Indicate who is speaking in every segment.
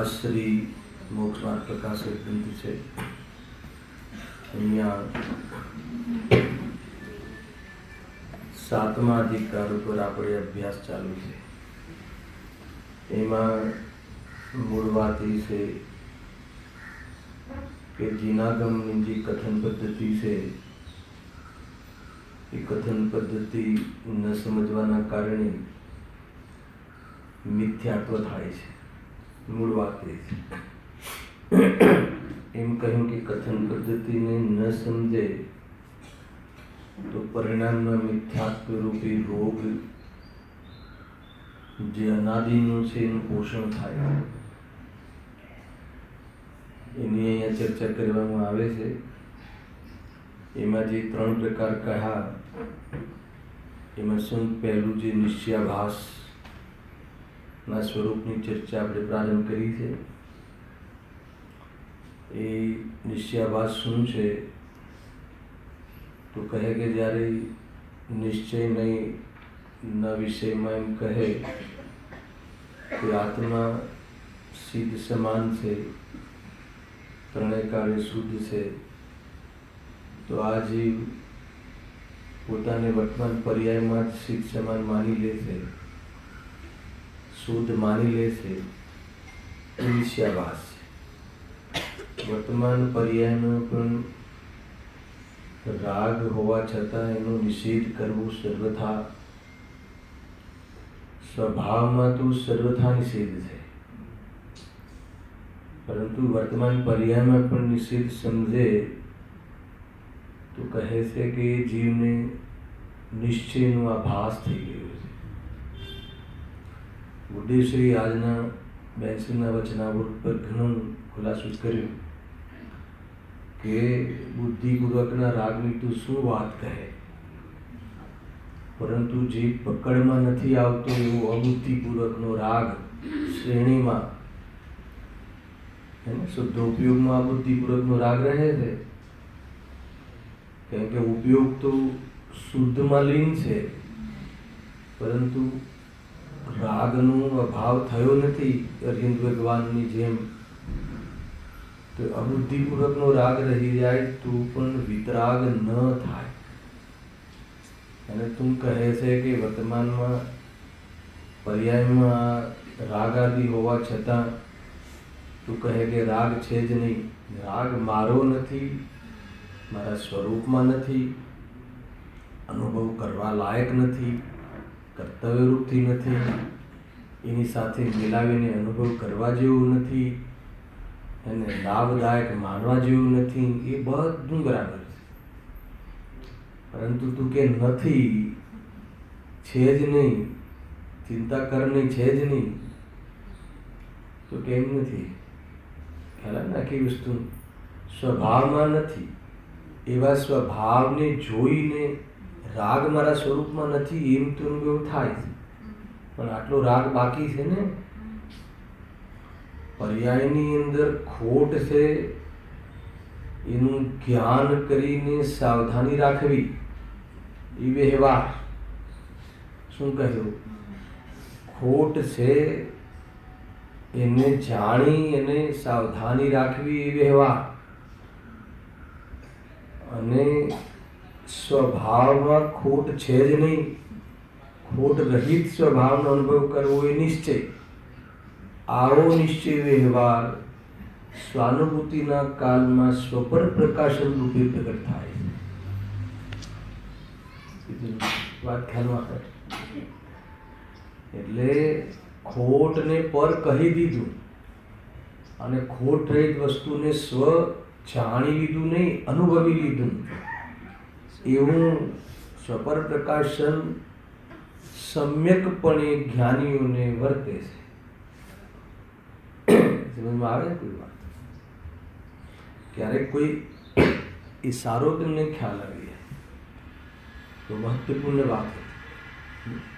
Speaker 1: શ્રી મોક્ષ માર્ગ પ્રકાશક ગ્રંથ છે. અહીંયા 7મા અધિકાર ઉપર આપણે અભ્યાસ ચાલુ છે. એમાં મૂળ વાત એ છે કે જીનાગમની જે કથન પદ્ધતિ છે એ કથન પદ્ધતિ ન સમજવાના કારણે મિથ્યાત્વ થાય છે. મૂળ વાત એ છે. એમ કહ્યું કે કથન પદ્ધતિને ન સમજે તો પરિણામમાં મિથ્યાત્વ રૂપી રોગ જે અનાદિનું છે એનું પોષણ થાય. એની અહીંયા ચર્ચા કરવામાં આવે છે. એમાં જે 3 પ્રકાર કહ્યા એમાં શું પહેલું જે નિશ્ચયાભાસ ના સ્વરૂપની ચર્ચા આપણે પ્રારંભ કરી છે. એ નિશ્ચયાભાસ શું છે તો કહે કે જ્યારે નિશ્ચય નહીં ન વિષયમાં એમ કહે કે આત્મા સિદ્ધ સમાન છે, ત્રણેય કાળે શુદ્ધ છે, તો આ જીવ પોતાને વર્તમાન પર્યાયમાં જ સિદ્ધ સમાન માની લે છે, શુદ્ધ માની લે છે. એ નિશ્ચયાભાસ છે. વર્તમાન પર્યાયમાં પણ રાગ હોવા છતાં એનો નિષેધ કરવો સર્વથા સ્વભાવમાં તો સર્વથા નિષેધ છે, પરંતુ વર્તમાન પર્યાયમાં પણ નિષેધ સમજે તો કહે છે કે જીવને નિશ્ચયનો આભાસ થઈ ગયો છે. બુદ્ધિશ્રી આજના 82ના વચનામૃત પર ઘણું ખુલાસો કર્યું કે બુદ્ધિપૂર્વકના રાગની તો શું વાત કહે, પરંતુ જે પકડમાં નથી આવતો એવો અબુદ્ધિપૂર્વકનો રાગ શ્રેણીમાં શુદ્ધ ઉપયોગમાં અબુદ્ધિપૂર્વકનો રાગ રહે છે. કેમ કે ઉપયોગ તો શુદ્ધમાં લીન છે, પરંતુ રાગનો અભાવ થયો નથી. અરવિંદ ભગવાનની જેમ તો અબુદ્ધિપૂર્વકનો રાગ રહી જાય તો પણ વિતરાગ ન થાય. અને તું કહે છે કે વર્તમાનમાં પર્યાયમાં રાગ આદિ હોવા છતાં તું કહે કે રાગ છે જ નહીં. રાગ મારો નથી, મારા સ્વરૂપમાં નથી, અનુભવ કરવા લાયક નથી, કર્તવ્યરૂપથી નથી, એની સાથે મિલાવીને અનુભવ કરવા જેવું નથી, એને લાભદાયક માનવા જેવું નથી. એ બધું બરાબર છે, પરંતુ તું કે નથી, છે જ નહીં, ચિંતા કરની છે જ નહીં, તો કેમ નથી? ખ્યાલ આખી વસ્તુ સ્વભાવમાં નથી. એવા સ્વભાવને જોઈને રાગ મારા સ્વરૂપમાં નથી એમ તો અનુભવ થાય છે, પણ આટલો રાગ બાકી છે ને. પર્યાયની અંદર ખોટ છે એનું જ્ઞાન કરીને સાવધાની રાખવી એ વ્યવહાર. શું કહ્યું? ખોટ છે એને જાણી અને સાવધાની રાખવી એ વ્યવહાર. અને સ્વભાવમાં ખોટ છે જ નહીં, ખોટ રહિત સ્વભાવનો અનુભવ કરવો એ નિશ્ચય. આવો નિશ્ચય વ્યવહાર સ્વાનુભૂતિના કાલમાં સ્વપર પ્રકાશન રૂપે પ્રગટ થાય છે. વાત ખ્યાલમાં કરે એટલે ખોટને પર કહી દીધું અને ખોટ રહિત વસ્તુને સ્વ જાણી લીધું નહીં, અનુભવી લીધું. એવું સ્વપર પ્રકાશન સમ્યકપણે જ્ઞાનીઓને વર્તે છે. સમજમાં આવે કોઈ વાત? ક્યારેક કોઈ એ સારો તમને ખ્યાલ આવી જાય તો મહત્વપૂર્ણ વાત હતી.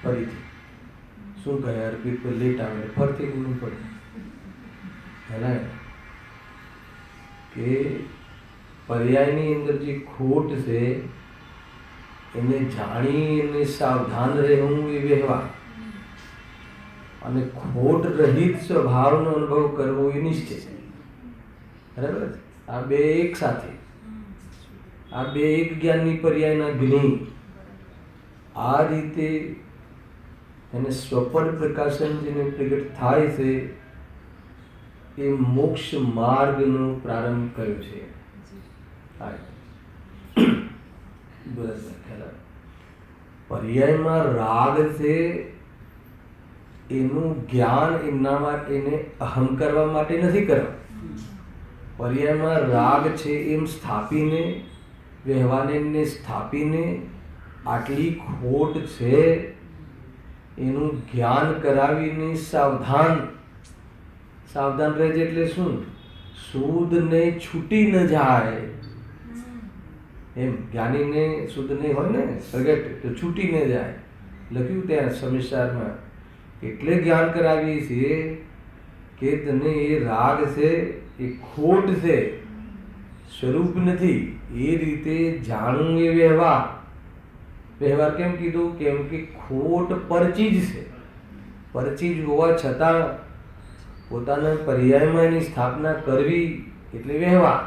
Speaker 1: ફરીથી શું કહે અર્પિત પર લેટ આવે ફરતી ગુનું પડે હેલા કે પર્યાયની અંદર જે ખોટ છે એને જાણી એને સાવધાન રહેવું એ વ્યવહાર અને ખોટ રહિત સ્વભાવનો અનુભવ કરવો એ નિશ્ચય. બરાબર? આ બે એક સાથે, આ બે એક જ્ઞાનની પર્યાયના જ્ઞાની આ રીતે એને સ્વપર પ્રકાશન જેને પ્રગટ થાય છે એ મોક્ષ માર્ગનો પ્રારંભ કર્યો છે. પર્યાયમાં રાગ છે એનું જ્ઞાન એમના માટે એને અહમ કરવા માટે નથી કરવા. પર્યાયમાં રાગ છે એમ સ્થાપીને વ્યવહારને સ્થાપીને આટલી ખોટ છે એનું જ્ઞાન કરાવીને સાવધાન રહેજે. એટલે શું? સૂદને છૂટી ન જાય એમ. જ્ઞાનીને શુદ્ધ નહીં હોય ને પ્રગટ તો છૂટી ન જાય લખ્યું ત્યાં સમિસારમાં. એટલે જ્ઞાન કરાવીએ છીએ કે તને એ રાગ છે એ ખોટ છે, સ્વરૂપ નથી. એ રીતે જાણવું એ વ્યવહાર. વ્યવહાર કેમ કીધું? કેમ કે ખોટ પરચીજ છે. પરચીજ હોવા છતાં પોતાના પર્યાયમાં એની સ્થાપના કરવી એટલે વ્યવહાર.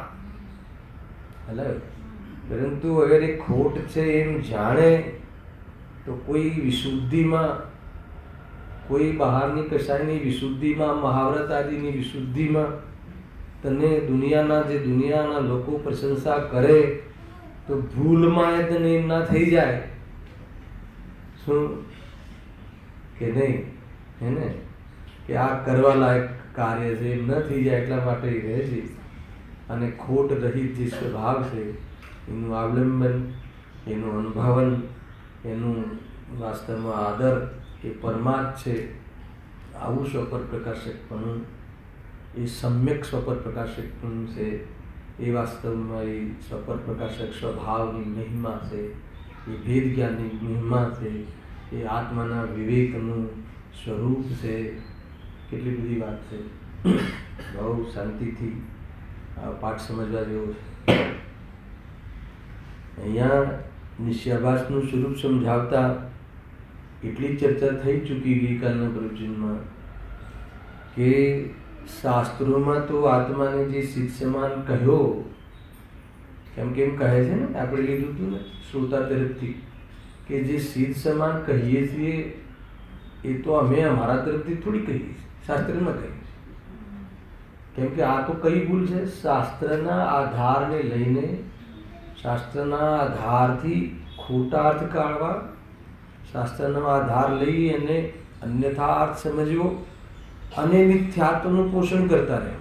Speaker 1: પરંતુ અગર એ ખોટ છે એમ જાણે તો કોઈ વિશુદ્ધિમાં, કોઈ બહારની કશાયની વિશુદ્ધિમાં, મહાવ્રત આદિની વિશુદ્ધિમાં તને દુનિયાના લોકો પ્રશંસા કરે તો ભૂલમાં એ તને એમ ના થઈ જાય શું કે નહીં? હે ને કે આ કરવા લાયક કાર્ય છે એમ ન થઈ જાય એટલા માટે એ રહે છે. અને ખોટ રહિત જે સ્વભાવ છે એનું અવલંબન, એનું અનુભવન, એનું વાસ્તવમાં આદર એ પરમાર્થ છે. આવું સ્વપર પ્રકાશકપણું એ સમ્યક સ્વપર પ્રકાશકપણું છે. એ વાસ્તવમાં એ સ્વપર પ્રકાશક સ્વભાવની મહિમા છે, એ ભેદ જ્ઞાનની મહિમા છે, એ આત્માના વિવેકનું સ્વરૂપ છે. કેટલી બધી વાત છે. બહુ શાંતિથી આ પાઠ સમજવા જેવો છે. અહીંયા નિશ્ચયાભાસનું સ્વરૂપ સમજાવતા એટલી ચર્ચા થઈ ચૂકી ગઈકાલના પ્રવચનમાં કે શાસ્ત્રોમાં તો આત્માને જે સિદ્ધ સમાન કહ્યો, કેમ કહે છે ને, આપણે લીધું હતું ને શ્રોતા તરફથી કે જે સિદ્ધ સમાન કહીએ છીએ એ તો અમે અમારા તરફથી થોડી કહીએ છીએ, શાસ્ત્રમાં કહીએ છીએ. કેમ કે આ તો કઈ ભૂલ છે? શાસ્ત્રના આધારને લઈને, શાસ્ત્રના આધારથી ખોટા અર્થ કાઢવા, શાસ્ત્રનો આધાર લઈ અને અન્યથા અર્થ સમજવો અને મિથ્યાત્વનું પોષણ કરતા રહે.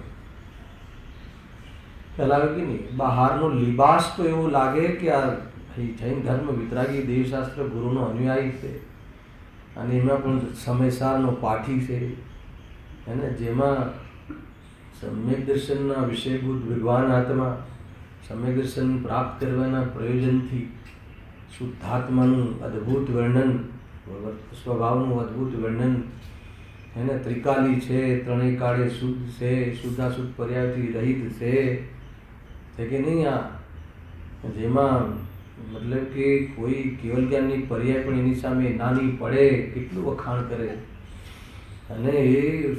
Speaker 1: ફેલાવે કે નહીં? બહારનો લિબાસ તો એવો લાગે કે આ જૈન ધર્મ વિતરાગી દેવશાસ્ત્ર ગુરુનો અનુયાયી છે અને એમાં પણ સમયસારનો પાઠી છે એને જેમાં સમ્યક દર્શનના વિષયભૂત ભગવાન આત્મા સમ્યક દર્શન પ્રાપ્ત કરવાના પ્રયોજનથી શુદ્ધાત્માનું અદ્ભુત વર્ણન, સ્વભાવનું અદ્ભુત વર્ણન, એને ત્રિકાલી છે, ત્રણેય કાળે શુદ્ધ છે, શુદ્ધાશુદ્ધ પર્યાયથી રહિત છે કે નહીં? આ જેમાં મતલબ કે કોઈ કેવલ જ્ઞાનની પર્યાય પણ એની સામે નાની પડે કેટલું વખાણ કરે. અને એ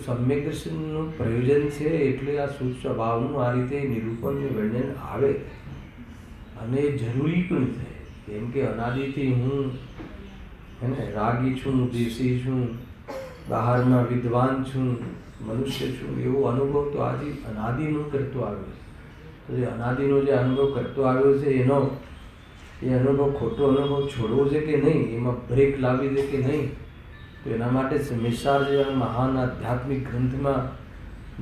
Speaker 1: સમ્યક દર્શનનું પ્રયોજન છે એટલે આ શુદ્ધ સ્વભાવનું આ રીતે નિરૂપણનું વર્ણન આવે અને જરૂરી પણ છે. કેમ કે અનાદિથી હું હે ને, રાગી છું, દેશી છું, બહારના વિદ્વાન છું, મનુષ્ય છું, એવો અનુભવ તો આજે અનાદિનો કરતો આવ્યો છે. તો જે અનાદિનો જે અનુભવ કરતો આવ્યો છે એ અનુભવ ખોટો અનુભવ છોડવો છે કે નહીં, એમાં બ્રેક લાવી છે કે નહીં, તો એના માટે સમિસાર જેવા મહાન આધ્યાત્મિક ગ્રંથમાં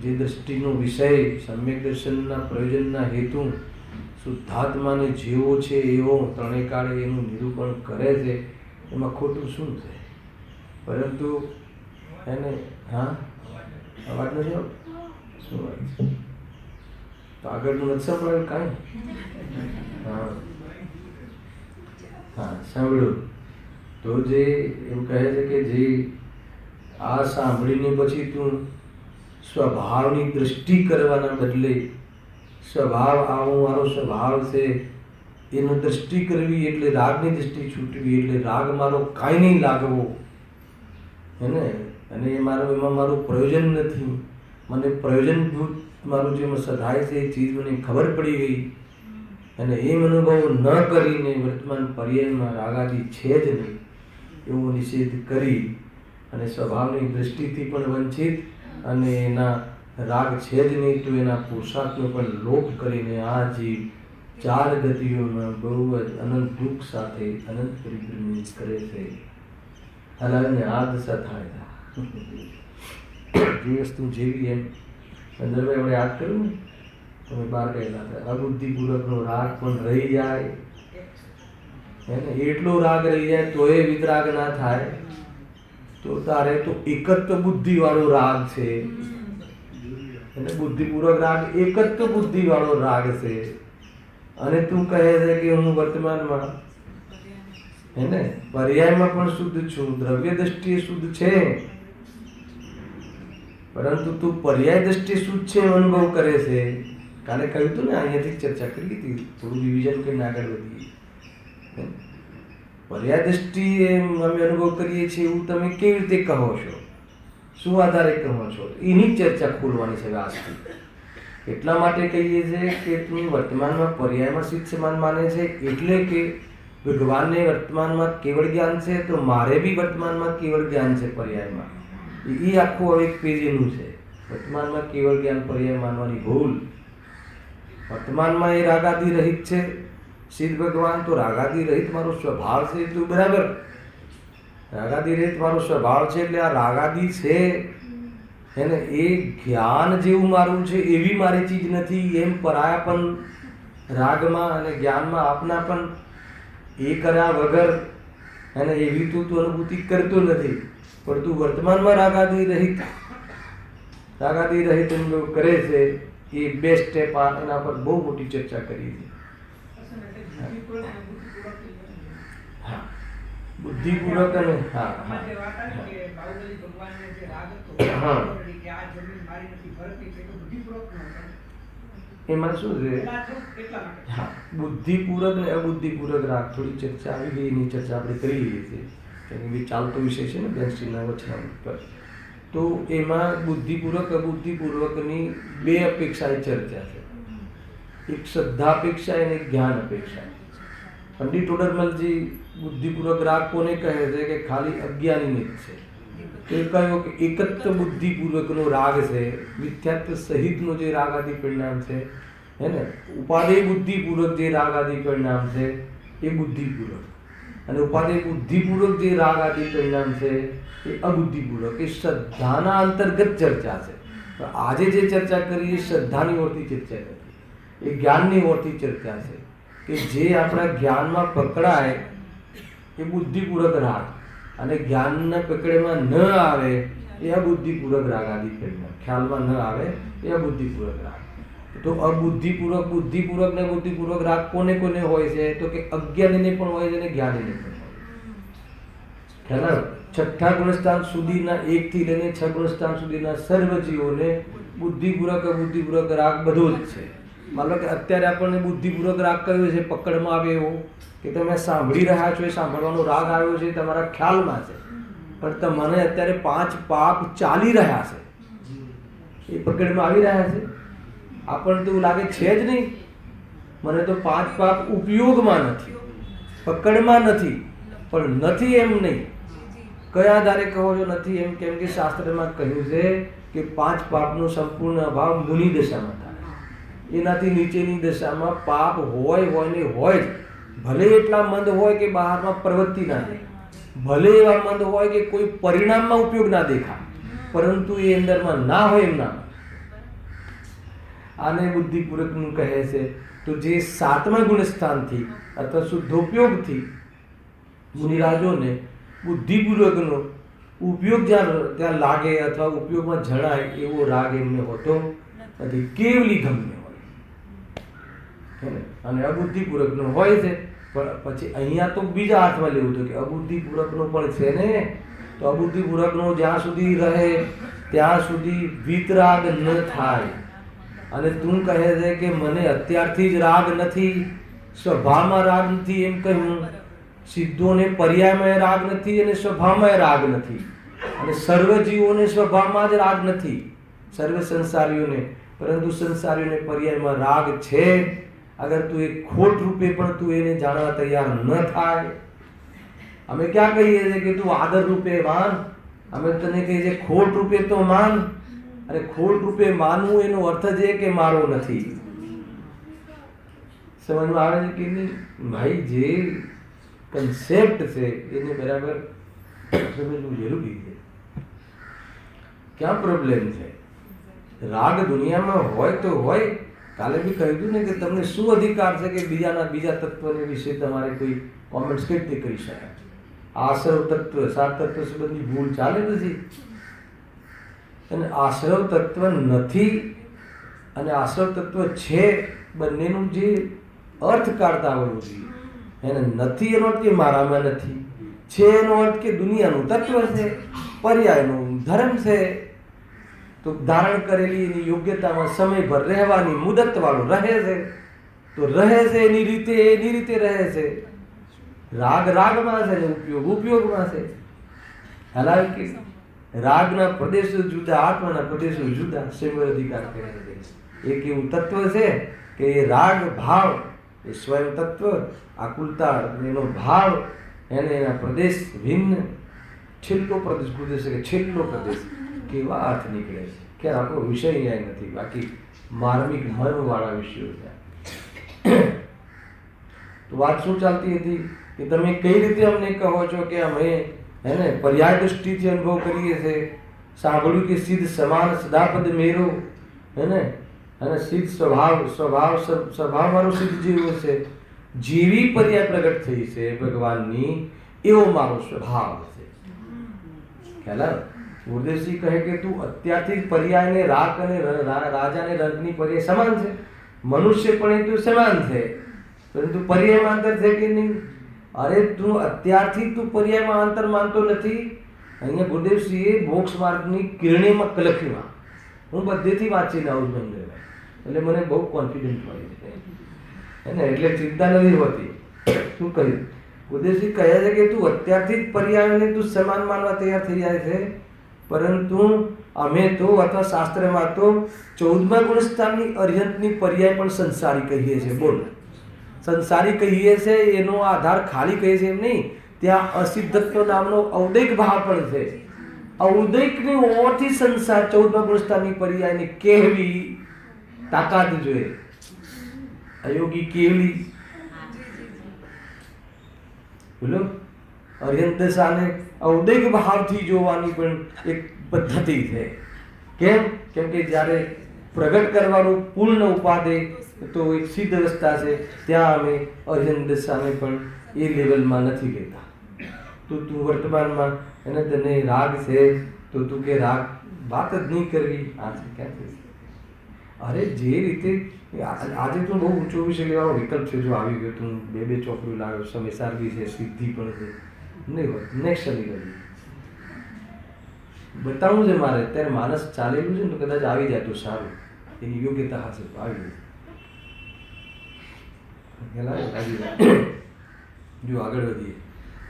Speaker 1: જે દ્રષ્ટિનો વિષય સમ્યક દર્શનના પ્રયોજનના હેતુ શુદ્ધાત્માને જેવો છે એવો ત્રણેય કાળે એનું નિરૂપણ કરે છે, એમાં ખોટું શું છે? પરંતુ એને હા અવાજ નથી આવતો, શું વાત છે? તો આગળનું નથી સાંભળાયું કાંઈ? હા હા સાંભળ્યું. તો જે એમ કહે છે કે જે આ સાંભળીને પછી તું સ્વભાવની દૃષ્ટિ કરવાના બદલે સ્વભાવ આવો મારો સ્વભાવ છે એનો દૃષ્ટિ કરવી એટલે રાગની દૃષ્ટિ છૂટવી એટલે રાગ મારો કાંઈ નહીં લાગવો, હે ને, અને એમાં મારું પ્રયોજન નથી, મને પ્રયોજનભૂત મારું જે સધાય છે એ ચીજ મને ખબર પડી ગઈ, અને એમ અનુભવ ન કરીને વર્તમાન પર્યાયમાં રાગાદી છે જ નહીં એવો નિષેધ કરી અને સ્વભાવની દૃષ્ટિથી પણ વંચિત અને એના રાગ છે જ નહીં તો એના પુરુષાર્થનો પણ લોપ કરીને આ જીવ ચાર ગતિઓમાં બહુ જ અનંત દુઃખ સાથે અનંત પરિભ્રમણ કરે છે. હલાવીને આ દશા થાય જે વસ્તુ જેવી એમ ચંદ્રભાઈ આપણે યાદ કર્યું ને, તમે બહાર ગયેલા હતા, અબુદ્ધિપૂર્વકનો રાગ પણ રહી જાય, હે ને, એટલો રાગ રહી જાય તોય વિતરાગ ના થાય, તો તારે તો એકત્વ બુદ્ધિ વાળો રાગ છે, અને બુદ્ધિપૂર્વક રાગ એકત્વ બુદ્ધિ વાળો રાગ છે, અને તું કહે છે કે હું વર્તમાનમાં હે ને પર્યાયમાં પણ શુદ્ધ છું, દ્રવ્ય દ્રષ્ટિએ શુદ્ધ છે, પરંતુ તું પર્યાય દ્રષ્ટિએ શુદ્ધ છે અનુભવ કરે છે. કાલે કહ્યું હતું ને, અહીંયાથી ચર્ચા કરી હતી, થોડું રિવિઝન કરીને આગળ વધીએ. પર્યાય દ્રષ્ટિએ અમે અનુભવ કરીએ છીએ એવું તમે કેવી રીતે કહો છો, શું આધારે કહો છો, એની ચર્ચા ખોલવાની છે આજથી. એટલા માટે કહીએ છીએ કે તું વર્તમાનમાં પર્યાયમાં સિદ્ધમાન માને છે એટલે કે ભગવાનને વર્તમાનમાં કેવળ જ્ઞાન છે તો મારે બી વર્તમાનમાં કેવળ જ્ઞાન છે પર્યાયમાં. એ આખું હવે એક પેજ એનું છે, વર્તમાનમાં કેવળ જ્ઞાન પર્યાય માનવાની ભૂલ. વર્તમાનમાં એ રાગાદી રહિત છે સિદ્ધ ભગવાન, તો રાગાદી રહિત મારો સ્વભાવ છે એટલું બરાબર, રાગાદી રહિત મારો સ્વભાવ છે એટલે આ રાગાદી છે એને એ જ્ઞાન જેવું મારું છે એવી મારી ચીજ નથી, એમ પરાયાપન રાગમાં અને જ્ઞાનમાં આપના પણ એ કર્યા વગર એને એવી તું અનુભૂતિ કરતો નથી, પણ તું વર્તમાનમાં રાગાદી રહિત અનુભવ કરે છે. એ બે સ્ટેપ એના પર બહુ મોટી ચર્ચા કરી છે. હા બુદ્ધિપૂર્વક અને એમાં શું છે, હા બુદ્ધિપૂર્વક ને અબુદ્ધિપૂર્વક રાગ થોડી ચર્ચા આવી ગઈ, એની ચર્ચા આપણે કરી લઈએ છીએ, કારણ કે ચાલતો વિષય છે ને બેન્સ્ટીનના વચન પર. તો એમાં બુદ્ધિપૂર્વક અબુદ્ધિપૂર્વકની બે અપેક્ષાની ચર્ચા છે, એક શ્રદ્ધાપેક્ષા અને એક જ્ઞાન અપેક્ષા. પંડિત ટોડરમલજી બુદ્ધિપૂર્વક રાગ કોને કહે છે કે ખાલી અજ્ઞાનીને જ છે. એ કહ્યું કે એકત્વ બુદ્ધિપૂર્વકનો રાગ છે, મિથ્યાત્વ સહિતનો જે રાગ આદિ પરિણામ છે, હે ને, ઉપાદેય બુદ્ધિપૂર્વક જે રાગ આદિ પરિણામ છે એ બુદ્ધિપૂર્વક, અને ઉપાદેય બુદ્ધિપૂર્વક જે રાગ આદિ પરિણામ છે એ અબુદ્ધિપૂર્વક. એ શ્રદ્ધાના અંતર્ગત ચર્ચા છે. આજે જે ચર્ચા કરી એ શ્રદ્ધાની ઓરથી ચર્ચા કરી, એ જ્ઞાનની ઓરથી ચર્ચા છે કે જે આપણા જ્ઞાનમાં પકડાય એ બુદ્ધિપૂર્વક રાગ, અને જ્ઞાનના પકડેમાં ન આવે એ અબુદ્ધિપૂર્વક રાગ આદિ પરિણામ, ખ્યાલમાં ન આવે એ અબુદ્ધિપૂર્વક રાગ. તો અબુદ્ધિપૂર્વક બુદ્ધિપૂર્વક ને બુદ્ધિપૂર્વક રાગ કોને કોને હોય છે, તો કે અજ્ઞાનીને પણ હોય છે અને જ્ઞાનીને પણ હોય. ખ્યાલ છઠ્ઠા ગુણસ્થાન સુધીના 1 થી લઈને 6 ગુણસ્થાન સુધીના સર્વ જીવોને બુદ્ધિપૂર્વક અબુદ્ધિપૂર્વક રાગ બધો જ છે. માનો કે અત્યારે આપણને બુદ્ધિપૂર્વક રાગ કયો છે, પકડમાં આવે એવો કે તમે સાંભળી રહ્યા છો, એ સાંભળવાનો રાગ આવ્યો છે તમારા ખ્યાલમાં છે, પણ તમને અત્યારે 5 પાપ ચાલી રહ્યા છે, એ પકડમાં આવી રહ્યા છે. આપણને તો એવું લાગે છે જ નહીં, મને તો 5 પાપ ઉપયોગમાં નથી, પકડમાં નથી, પણ નથી એમ નહીં. કયા આધારે કહો છો નથી એમ? કેમ કે શાસ્ત્રમાં કહ્યું છે કે 5 પાપનો સંપૂર્ણ અભાવ મુનિ દશામાં થાય. એનાથી નીચેની દશામાં પાપ હોય ને હોય જ. ભલે એટલા મંદ હોય કે બહારમાં પ્રવૃત્તિ ના દેખાય, ભલે એવા મંદ હોય કે કોઈ પરિણામમાં ઉપયોગ ના દેખાય, પરંતુ એ અંદરમાં ના હોય એમ ના. આને બુદ્ધિપૂર્વકનું કહે છે. તો જે 7મા ગુણસ્થાનથી અથવા શુદ્ધોપયોગથી મુનિરાજોને બુદ્ધિપૂર્વકનો ઉપયોગ ત્યાં લાગે અથવા ઉપયોગમાં જણાય એવો રાગ એમને હોતો નથી. કેવલી ગમ્ય હોય અને અબુદ્ધિપૂર્વકનો હોય છે. પણ પછી અહીંયા તો બીજા અર્થમાં લેવું હતું કે અબુદ્ધિપૂર્વકનો પણ છે ને. તો અબુદ્ધિપૂર્વકનો જ્યાં સુધી રહે ત્યાં સુધી વિતરાગ ન થાય. અને તું કહે છે કે મને અત્યારથી જ રાગ નથી, સ્વભાવમાં રાગ નથી એમ કહ્યું. સિદ્ધોને પર્યાયમાં રાગ નથી અને સ્વભાવમાં રાગ નથી. અને સર્વ જીવોને સ્વભાવમાં જ રાગ નથી, સર્વ સંસારીઓને. પરંતુ સંસારીઓને પર્યાયમાં રાગ છે. અગર તું એ ખોટ રૂપે પણ તું એને જાણવા તૈયાર ન થાય. અમે ક્યાં કહીએ છીએ કે તું આદર રૂપે માન, અમે તને કહીએ છીએ ખોટ રૂપે તો માન. અને ખોટ રૂપે માનવું એનો અર્થ છે કે મારો નથી. સમજમાં આવે છે કે નહીં ભાઈ? જે કન્સેપ્ટ છે એને બરાબર સમજવું જરૂરી છે. ક્યાં પ્રોબ્લેમ છે? રાગ દુનિયામાં હોય તો હોય. કાલે બી કહ્યું ને કે તમને શું અધિકાર છે કે બીજા તત્વને વિશે તમારે કોઈ કોમેન્ટ્સ કઈ રીતે કરી શકાય? આશ્રવ તત્વ 7 તત્વ સંબંધી ભૂલ ચાલે નથી. અને આશ્રવ તત્વ નથી અને આશ્રવ તત્વ છે, બંનેનું જે અર્થ કાઢતા આવડવું જોઈએ. એને નથી એનો અર્થ કે મારામાં નથી, છે એનો અર્થ કે દુનિયાનું તત્વ છે, પર્યાયનું ધર્મ છે. તો ધારણ કરેલી એની યોગ્યતામાં સમયભર રહેવાની મુદત વાળો રહે છે. તો રહે છે એની રીતે રહે છે. રાગ રાગમાં છે ને ઉપયોગ ઉપયોગમાં છે. હાલાકી રાગના પ્રદેશો જુદા, આત્માના પ્રદેશો જુદા. સ્વયં અધિકાર કહે છે. એક એવું તત્વ છે કે એ રાગ ભાવ એ સ્વયં તત્વ, આકુલતા એનો ભાવ, એને એના પ્રદેશ ભિન્ન. છેલ્લો પ્રદેશ કે છેલ્લો પ્રદેશ કેવા અર્થ નીકળે છે કે આપણો વિષય અહીંયા નથી. બાકી માર્મિક મર્મવાળા વિષયો છે. તો વાત શું ચાલતી હતી કે તમે કઈ રીતે અમને કહો છો કે અમે એને પર્યાય દૃષ્ટિથી અનુભવ કરીએ છીએ. સાંભળ્યું કે સિદ્ધ સમાન સદાપદ મેરો એને અને સિદ્ધ સ્વભાવવાળો સિદ્ધ જેવો છે. જેવી પર્યાય પ્રગટ થઈ છે ભગવાનની એવો મારો સ્વભાવ છે. ખ્યાલ આવે? ગુરુદેવજી કહે કે તું અત્યારથી જ પર્યાયને રાગ અને રાજાને રંગની પર્યાય સમાન છે. મનુષ્ય પણ એ તો સમાન છે, પરંતુ પર્યાયમાં અંતર છે કે નહીં? અરે તું અત્યારથી તું પર્યાયમાં અંતર માનતો નથી. અહીંયા ગુરુદેવસિંહે મોક્ષ માર્ગની કિરણીમાં કલખીમાં હું બધેથી વાંચીને આવું છું એટલે મને બહુ કોન્ફિડન્ટ મળી છે એને. એટલે ચિંતા નથી હોતી. શું કહ્યું? ગુરુદેવસિંહ કહે છે કે તું અત્યારથી જ પર્યાયને તું સમાન માનવા તૈયાર થઈ જાય છે. પરંતુ અમે તો અથવા શાસ્ત્રમાં તો 14મા ગુણસ્થાનની અર્યંતની પર્યાય પણ સંસારી કહીએ છીએ. બોલ, સંસારી કહીએ છે એનો આધાર ખાલી કહીએ છે એમ નહીં. ત્યાં અસિદ્ધત્વ નામનો ઔદૈક ભાવ પણ છે. ઔદૈકની ઓરથી સંસાર 14મા ગુણસ્થાનની પર્યાયની કહેવી તાકાત જોઈએ. અયોગી કેવલી બોલો અર્યંત દશાને ઔદૈક ભાવથી જોવાની પણ એક પદ્ધતિ છે. કેમ? કેમ કે જ્યારે પ્રગટ કરવાનું પૂર્ણ ઉપાદે તો એક સિદ્ધ અવસ્થા છે, ત્યાં અમે અર્યંત દશાને પણ એ લેવલમાં નથી લેતા. તો તું વર્તમાનમાં એને તને રાગ છે તો તું કે રાગ વાત જ નહીં કરવી. આ છે ક્યાંથી? અરે જે રીતે આજે તો બહુ ઊંચો વિષય લેવાનો વિકલ્પ છે. જો આવી ગયો તું બે ચોપડીઓ લાવ્યો, સમય સારવી છે, સિદ્ધિ પણ છે, નહીં હોય નેક્સ્ટ શનિ બતાવવું છે મારે. અત્યારે માણસ ચાલેલું છે ને તો કદાચ આવી જાય તો સારું. એની યોગ્યતા હશે તો આવી જાય. જો આગળ વધીએ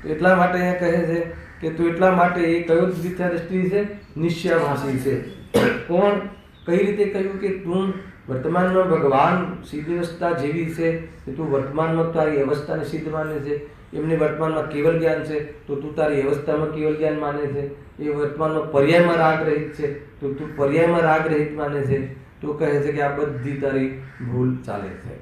Speaker 1: તો એટલા માટે અહીંયા કહે છે કે તું એટલા માટે એ કયો મિથ્યા દ્રષ્ટિ છે? નિશ્ચયાભાસી છે. કોણ? કઈ રીતે કહ્યું કે તું વર્તમાનમાં ભગવાન સિદ્ધ અવસ્થા જેવી છે કે તું વર્તમાનમાં તારી અવસ્થાને સિદ્ધ માને છે. એમને વર્તમાનમાં કેવલ જ્ઞાન છે તો તું તારી અવસ્થામાં કેવલ જ્ઞાન માને છે. એ વર્તમાનમાં પર્યાયમાં રાગ રહિત છે તો તું પર્યાયમાં રાગ રહિત માને છે. તો કહે છે કે આ બધી તારી ભૂલ ચાલે છે.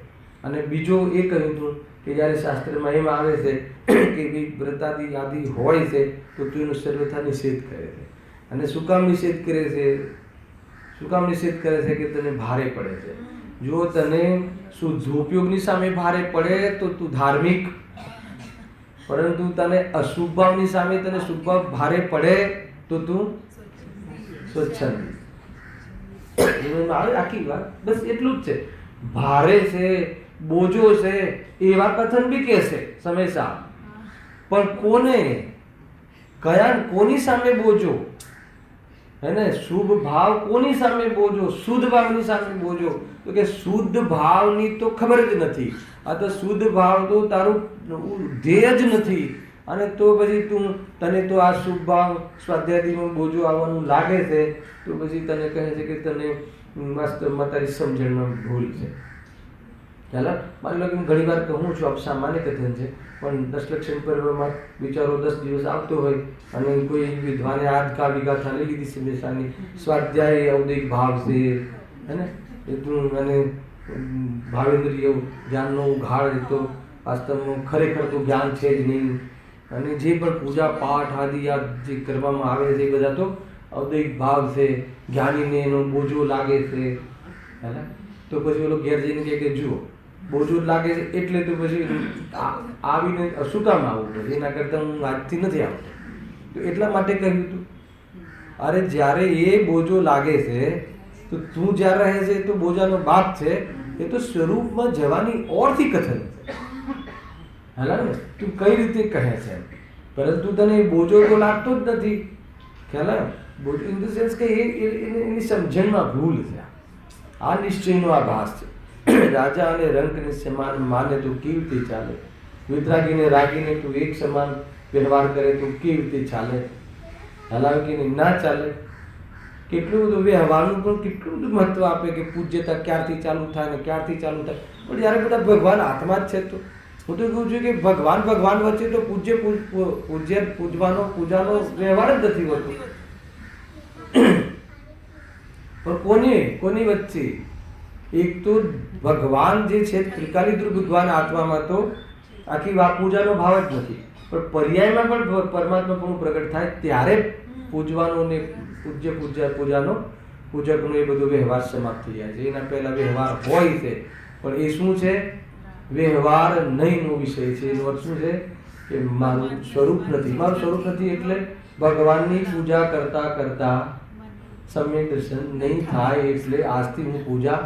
Speaker 1: અને બીજો એ કહ્યું હતું કે જ્યારે શાસ્ત્રમાં એમ આવે છે કે ભાઈ વ્રતાદિ આદિ હોય છે તો તું એનો સર્વથા નિષેધ કરે છે. અને શું કામ નિષેધ કરે છે? શું કામ નિષેધ કરે છે? કે તને ભારે પડે છે. જો તને શુદ્ધોપયોગની સામે ભારે પડે તો તું ધાર્મિક, પરંતુ તને અશુભ ભાવની સામે તને શુભ ભાવ ભારે પડે તો તું સ્વચ્છંદ. આખી વાત બસ એટલું જ છે. ભારે છે, બોજો છે એવા કથન બી કહેશે સમયસા, પણ કોને, કયા, કોની સામે બોજો? હે ને, શુભ ભાવ કોની સામે બોજો? શુદ્ધ ભાવની સામે બોજો. તો કે શુદ્ધ ભાવની તો ખબર જ નથી. આ તો શુદ્ધ ભાવ તો તારું ધ્યેય જ નથી. અને તો પછી તને તો આ શુભ ભાવ સ્વાધ્યાયમાં બોજો આવવાનું લાગે છે તો પછી તને કહે છે કે તને વાસ્તવમાં તારી સમજણમાં ભૂલ છે. ચાલો, માની લો કે હું ઘણી વાર કહું છું, આપ સામાન્ય કથન છે, પણ દશલક્ષણ પર્વમાં બિચારો 10 દિવસ આવતો હોય અને કોઈ વિદ્વાને આ વિગાથા લઈ લીધી સમયસાની, સ્વાધ્યાય ઔદિક ભાવ છે, હે ને, એ તું અને ભાવેન્દ્રિય જ્ઞાનનો ઉઘાડ, એ તો વાસ્તવમાં ખરેખર તો જ્ઞાન છે જ નહીં. અને જે પણ પૂજા પાઠ આદિ આ જે કરવામાં આવે છે એ બધા તો ઔદિક ભાવ છે, જ્ઞાનીને એનો બોજો લાગે છે. હે, તો પછી ઓલો ઘેર જઈને કે જુઓ બોજો લાગે છે એટલે તો પછી આવીને શું કામ આવવું પડે? એના કરતાં હું આજથી નથી આવતો. તો એટલા માટે કહ્યું હતું, અરે જ્યારે એ બોજો લાગે છે તો તું જ્યાં રહે છે તો બોજાનો બાપ છે, એ તો સ્વરૂપમાં જવાની ઓરથી કથન છે. હેલા ને, તું કઈ રીતે કહે છે, પરંતુ તને એ બોજો તો લાગતો જ નથી. ખ્યાલ? બોજો ઇન ધ સેન્સ કે એની સમજણમાં ભૂલ છે. આ નિશ્ચયનો આભાસ છે. રાજા અને રંકને સમાન માને તો કેવી રીતે ચાલે? વિતરાગીને રાગીને તું એક સમાન વ્યવહાર કરે તો કેવી રીતે ચાલે? હલાવીને ના ચાલે. કેટલું બધું વ્યવહારનું પણ કેટલું બધું મહત્વ આપે કે પૂજ્યતા ક્યારથી ચાલુ થાય ને ક્યારથી ચાલુ થાય. પણ જ્યારે બધા ભગવાન હાથમાં જ છે તો હું તો કહું છું કે ભગવાન વચ્ચે તો પૂજાનો વ્યવહાર જ નથી હોતો. પણ કોની વચ્ચે? એક તો ભગવાન જે છે ત્રિકાલી ધ્રુવ ભગવાન આત્મામાં તો આખી પૂજાનો ભાવ જ નથી, પણ પર્યાયમાં પણ પરમાત્મા પણ પ્રગટ થાય ત્યારે પૂજવાનો ને પૂજાનો પૂજકનો એ બધો વ્યવહાર સમાપ્ત થઈ જાય છે. એના પહેલા વ્યવહાર હોય છે, પણ એ શું છે? વ્યવહાર નહીંનો વિષય છે. એનો અર્થ શું છે? કે મારું સ્વરૂપ નથી. મારું સ્વરૂપ નથી એટલે ભગવાનની પૂજા કરતા કરતા સમ્યક દર્શન નહીં થાય એટલે આજથી હું પૂજા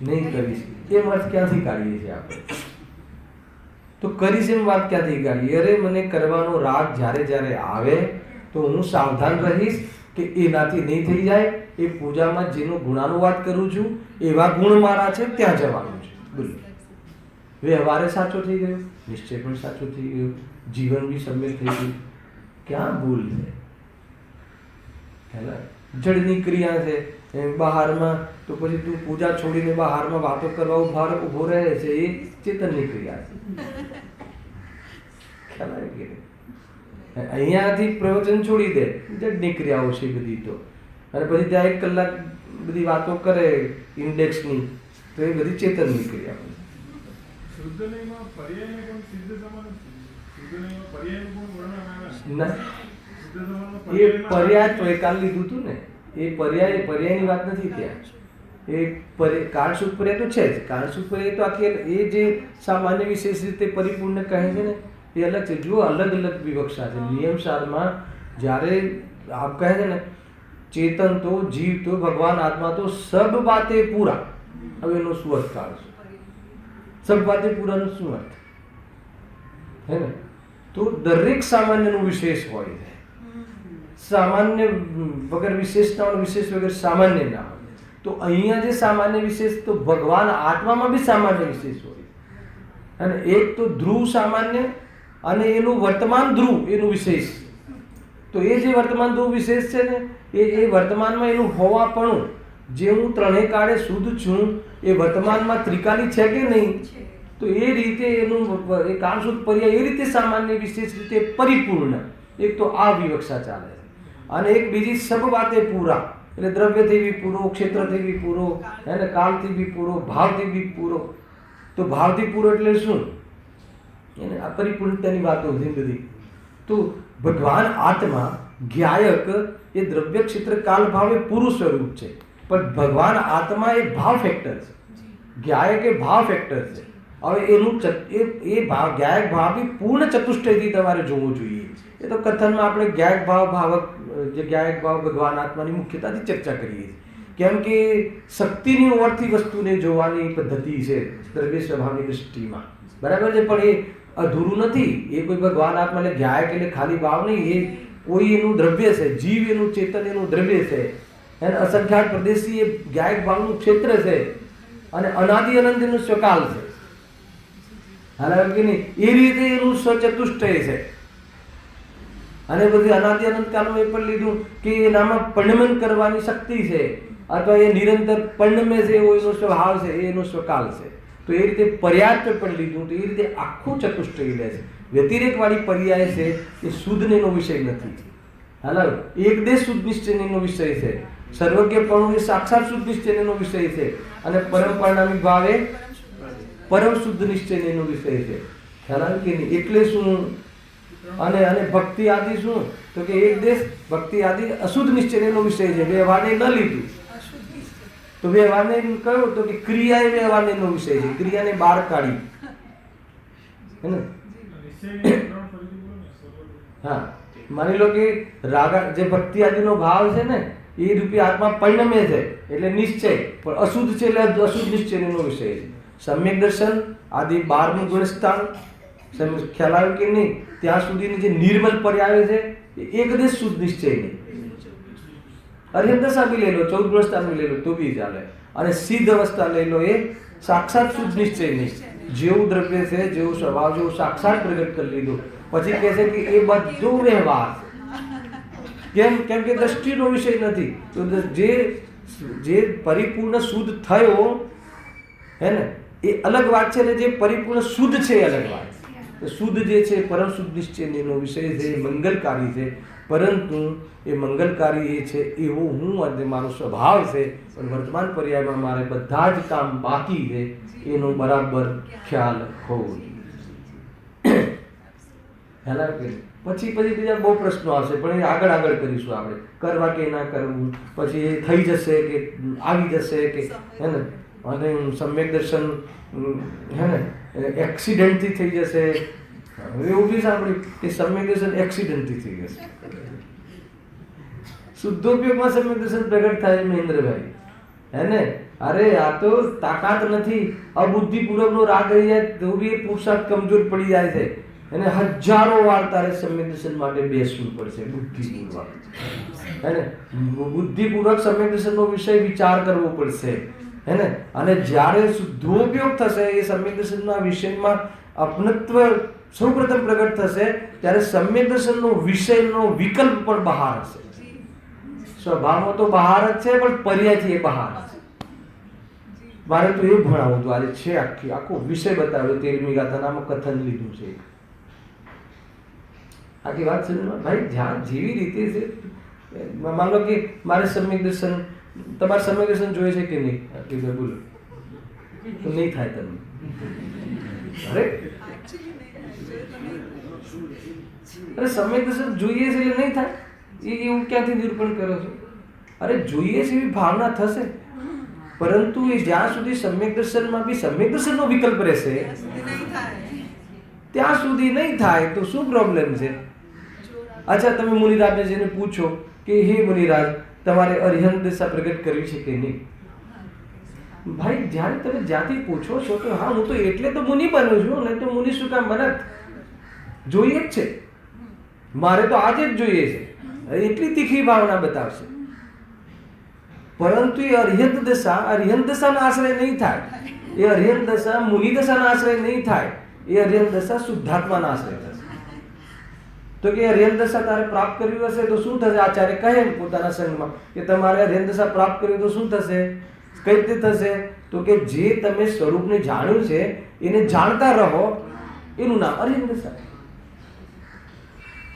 Speaker 1: નહીં કરીશ. એ વાત ક્યાંથી કાઢીએ છીએ આપણે? તો કરીશ એમ વાત ક્યાંથી કાઢીએ? અરે મને કરવાનો રાગ જ્યારે જ્યારે આવે તો હું સાવધાન રહીશ કે એનાથી નહીં થઈ જાય. એ પૂજામાં જેનો ગુણાનુવાદ કરું છું એવા ગુણ મારા છે ત્યાં જવાનું છે. બોલો, વ્યવહારે સાચો થઈ ગયો, નિશ્ચય પણ સાચો થઈ ગયો, જીવન બી સમ્યક થઈ ગયું. ક્યાં ભૂલ છે? હેલા, જળની ક્રિયા છે બહારમાં, તો પછી તું પૂજા છોડીને બહારમાં વાતો કરવા ઉભો રહે છે, એ ચેતનની ક્રિયા છે. ખ્યાલ આવી ગયો? અહીંયાથી પ્રવચન છોડી દે, જળની ક્રિયાઓ છે બધી તો, અને પછી ત્યાં 1 કલાક બધી વાતો કરે ઇન્ડેક્સની, તો એ બધી ચેતનની ક્રિયાઓ. એ પર્યાય તો કાલ લીધું હતું ને, એ પર્યાયની વાત નથી ત્યાં. એ કાળસુખ પર્યાય તો છે જ. કાળસુખ પર્યાય તો આખી એ જે સામાન્ય વિશેષ રીતે પરિપૂર્ણ કહે છે ને એ અલગ છે. જો અલગ અલગ વિવક્ષા છે. નિયમસારમાં જ્યારે આપ કહે છે ને ચેતન તો જીવ તો ભગવાન આત્મા તો સબ બાતે પૂરા. હવે એનો શું અર્થ કાઢશો? સબ બાતે પૂરાનો શું અર્થ? હે ને, તો દરેક સામાન્યનું વિશેષ હોય છે. સામાન્ય વગર વિશેષતાનો વિશેષ વગર સામાન્ય ના હોય. તો અહીંયા જે સામાન્ય વિશેષ તો ભગવાન આત્મામાં બી સામાન્ય વિશેષ હોય. અને એક તો ધ્રુવ સામાન્ય અને એનું વર્તમાન ધ્રુવ એનું વિશેષ. તો એ જે વર્તમાન ધ્રુવ વિશેષ છે ને એ વર્તમાનમાં એનું હોવાપણું, જે હું ત્રણેય કાળે શુદ્ધ છું એ વર્તમાનમાં ત્રિકાલી છે કે નહીં? તો એ રીતે એનું એ કામસૂત્ર પર્યાય એ રીતે સામાન્ય વિશેષ રીતે પરિપૂર્ણ, એક તો આ વિવક્ષા ચાલે છે. અને એક બીજી સબ વાતે પૂરા, એટલે દ્રવ્યથી બી પૂરો, ક્ષેત્રથી બી પૂરો, એને કાળથી બી પૂરો, ભાવથી બી પૂરો. તો ભાવથી પૂરો એટલે શું? એને આ પરિપૂર્ણતાની વાતો છે બધી. તો ભગવાન આત્મા જ્ઞાયક એ દ્રવ્ય ક્ષેત્ર કાલ ભાવ એ પૂરું સ્વરૂપ છે, પણ ભગવાન આત્મા એ ભાવ ફેક્ટર છે. જ્ઞાયક એ ભાવ ફેક્ટર છે. હવે એનું એ ભાવ જ્ઞાયક ભાવ બી પૂર્ણ ચતુષ્ટયથી તમારે જોવું જોઈએ. એ તો કથનમાં આપણે જ્ઞાયક ભાવ ભાવક જે જ્ઞાયક ભાવ ભગવાન આત્માની મુખ્યતાથી ચર્ચા કરીએ છીએ. કેમ કે શક્તિની ઓરથી વસ્તુને જોવાની પદ્ધતિ છે દ્રવ્ય સ્વભાવની દૃષ્ટિમાં, બરાબર છે. પણ એ અધૂરું નથી. એ કોઈ ભગવાન આત્મા એટલે જ્ઞાયક એટલે ખાલી ભાવ નહીં, એ કોઈ એનું દ્રવ્ય છે, જીવ એનું ચેતન એનું દ્રવ્ય છે. એને અસંખ્યાત પ્રદેશી એ જ્ઞાયક ભાવનું ક્ષેત્ર છે, અને અનાદિ અનંત એનું સ્વકાલ છે. હાલ કે નહીં, એ રીતે એનું સ્વચતુષ્ટય છે. અને બધી અનાદિ અનંત કાળમાં એ પણ લીધું કે એનામાં પરિણમન કરવાની શક્તિ છે, અથવા એ નિરંતર પરિણમે છે એવો એનો સ્વભાવ છે, એનો સ્વકાલ છે. તો એ રીતે પર્યાય પણ લીધું. તો એ રીતે આખું ચતુષ્ટય લે છે. વ્યતિરેકવાળી પર્યાય છે એ શુદ્ધનેનો વિષય નથી. હાલો, એકદેશ શુદ્ધ નિશ્ચયનો વિષય છે. સર્વજ્ઞપણું એ સાક્ષાત શુદ્ધ નિશ્ચયનો વિષય છે. અને પરમ પરિણામી ભાવ એ પરમ શુદ્ધ નિશ્ચયનો વિષય છે. ખ્યાલ આવે કે નહીં? એટલે શું? અને ભક્તિ આદિ શું? તો કે એક દેશ ભક્તિ આદિ અશુદ્ધ નિશ્ચયનો વિષય છે. વ્યવહારને ન લીધું તો વ્યવહારને કહ્યું તો કે ક્રિયા એ વ્યવહારનો વિષય છે. ક્રિયાને બહાર કાઢી, હે ને? હા, માની લો કે રાગા જે ભક્તિ આદિનો ભાવ છે ને એ રૂપી આત્મા પરિણમે છે એટલે નિશ્ચય, પણ અશુદ્ધ છે એટલે અશુદ્ધ નિશ્ચયનો વિષય છે. સમ્યક દર્શન આદિ 12મું ગુણસ્થાન, ખ્યાલ આવ્યો કે નહીં? ત્યાં સુધીની જે નિર્મલ પર્યાય છે એ એકદેશ શુદ્ધ નિશ્ચય નહીં. અર્હંતસા બી લઈ લો, 14 ગુણસ્થાન બી લઈ લો તો બી ચાલે. અને સિદ્ધ અવસ્થા લઈ લો, એ સાક્ષાત શુદ્ધ નિશ્ચય નહીં. જેવું દ્રવ્ય છે, જેવું સ્વભાવ, જેવું સાક્ષાત પ્રગટ કરી લીધું. પછી કહે છે કે એ બધું વ્યવહાર. કેમ? કેમ કે દ્રષ્ટિનો વિષય નથી. તો જે પરિપૂર્ણ શુદ્ધ થયો હે ને એ અલગ વાત છે, ને જે પરિપૂર્ણ શુદ્ધ છે એ અલગ વાત છે. શુદ્ધ જે છે પરમ શુદ્ધ નિશ્ચયનો વિષય છે, એ મંગલકારી છે. પરંતુ એ મંગલકારી એ છે એવો હું અને મારો સ્વભાવ છે, પણ વર્તમાન પર્યાયમાં મારે બધા જ કામ બાકી છે એનો બરાબર ખ્યાલ હોવો જોઈએ. પછી બીજા બહુ પ્રશ્નો આવશે, પણ એ આગળ કરીશું આપણે. કરવા કે ના કરવું, પછી એ થઈ જશે કે આવી જશે કે, હે ને? અને સમ્યક દર્શન હે ને એક્સિડન્ટથી થઈ જશે. એવું બી સાંભળ્યું કે સમ્યક દર્શન એક્સિડન્ટથી થઈ જશે. શુદ્ધોપયોગમાં સમ્યક દર્શન પ્રગટ થાય મહેન્દ્રભાઈ, હે ને? અરે આ તો તાકાત નથી. અબુદ્ધિપૂર્વકનો રાગ રહી જાય તો બી એ પુરુષાર્થ કમજોર પડી જાય છે. એને હજારો વાર તારે સમ્યક દર્શન માટે બેસવું પડશે બુદ્ધિપૂર્વક, હે ને? બુદ્ધિપૂર્વક સમ્યક દર્શનનો વિષય વિચાર કરવો પડશે, હે ને? અને જ્યારે શુદ્ધોપયોગ થશે એ સમ્યક દર્શનના વિષયમાં અપનત્વ સૌપ્રથમ પ્રગટ થશે, ત્યારે સમ્યક દર્શનનો વિષયનો વિકલ્પ પણ બહાર હશે. સ્વભાવમાં તો બહાર જ છે, પણ પર્યાયથી એ બહાર છે. મારે તો એ ભણાવવું હતું. આજે છે આખો વિષય બતાવ્યો. 13મી ગાથાનામાં કથન લીધું છે. આખી વાત છે ભાઈ. જ્યાં જેવી રીતે છે, માનો કે મારે સમ્યક દર્શન, તમારે સમ્યક દર્શન જોઈએ છે કે નહીં? બોલો તો નહીં થાય તમને. અરે સમ્યક દર્શન જોઈએ છે એટલે નહીં થાય એવું ક્યાંથી નિરૂપણ કરો છો? અરે જોઈએ છે એવી ભાવના થશે, પરંતુ એ જ્યાં સુધી સમ્યક દર્શનમાં બી સમ્યક દર્શનનો વિકલ્પ રહેશે ત્યાં સુધી નહીં થાય. તો શું પ્રોબ્લેમ છે? અચ્છા, તમે મુનિરાજને જઈને પૂછો કે હે મુનિરાજ, તમારે અરિહંત દશા પ્રગટ કરવી છે કે નહીં? ભાઈ, જ્યારે તમે જ્યાંથી પૂછો છો તો હા, હું તો એટલે તો મુનિ બન્યો છું, નહીં તો મુનિ શું કામ બનત? જોઈએ જ છે, મારે તો આજે જ જોઈએ છે. એટલી તીખી ભાવના બતાવશે. પરંતુ એ અરિહંત દશાના આશ્રય નહીં થાય. એ અરિહંત દશા મુનિ દશાના આશ્રય નહીં થાય. એ અરિહંત દશા શુદ્ધાત્માના આશ્રય થશે. તો કે અરિહંત દશા તારે પ્રાપ્ત કરવી હશે તો શું થશે? આચાર્ય કહે પોતાના સંઘમાં કે તમારે અરિહંત દશા પ્રાપ્ત કરવી તો શું થશે? કઈ રીતે થશે? તો કે જે તમે સ્વરૂપને જાણ્યું છે એને જાણતા રહો, એનું નામ અરિહંત દશા.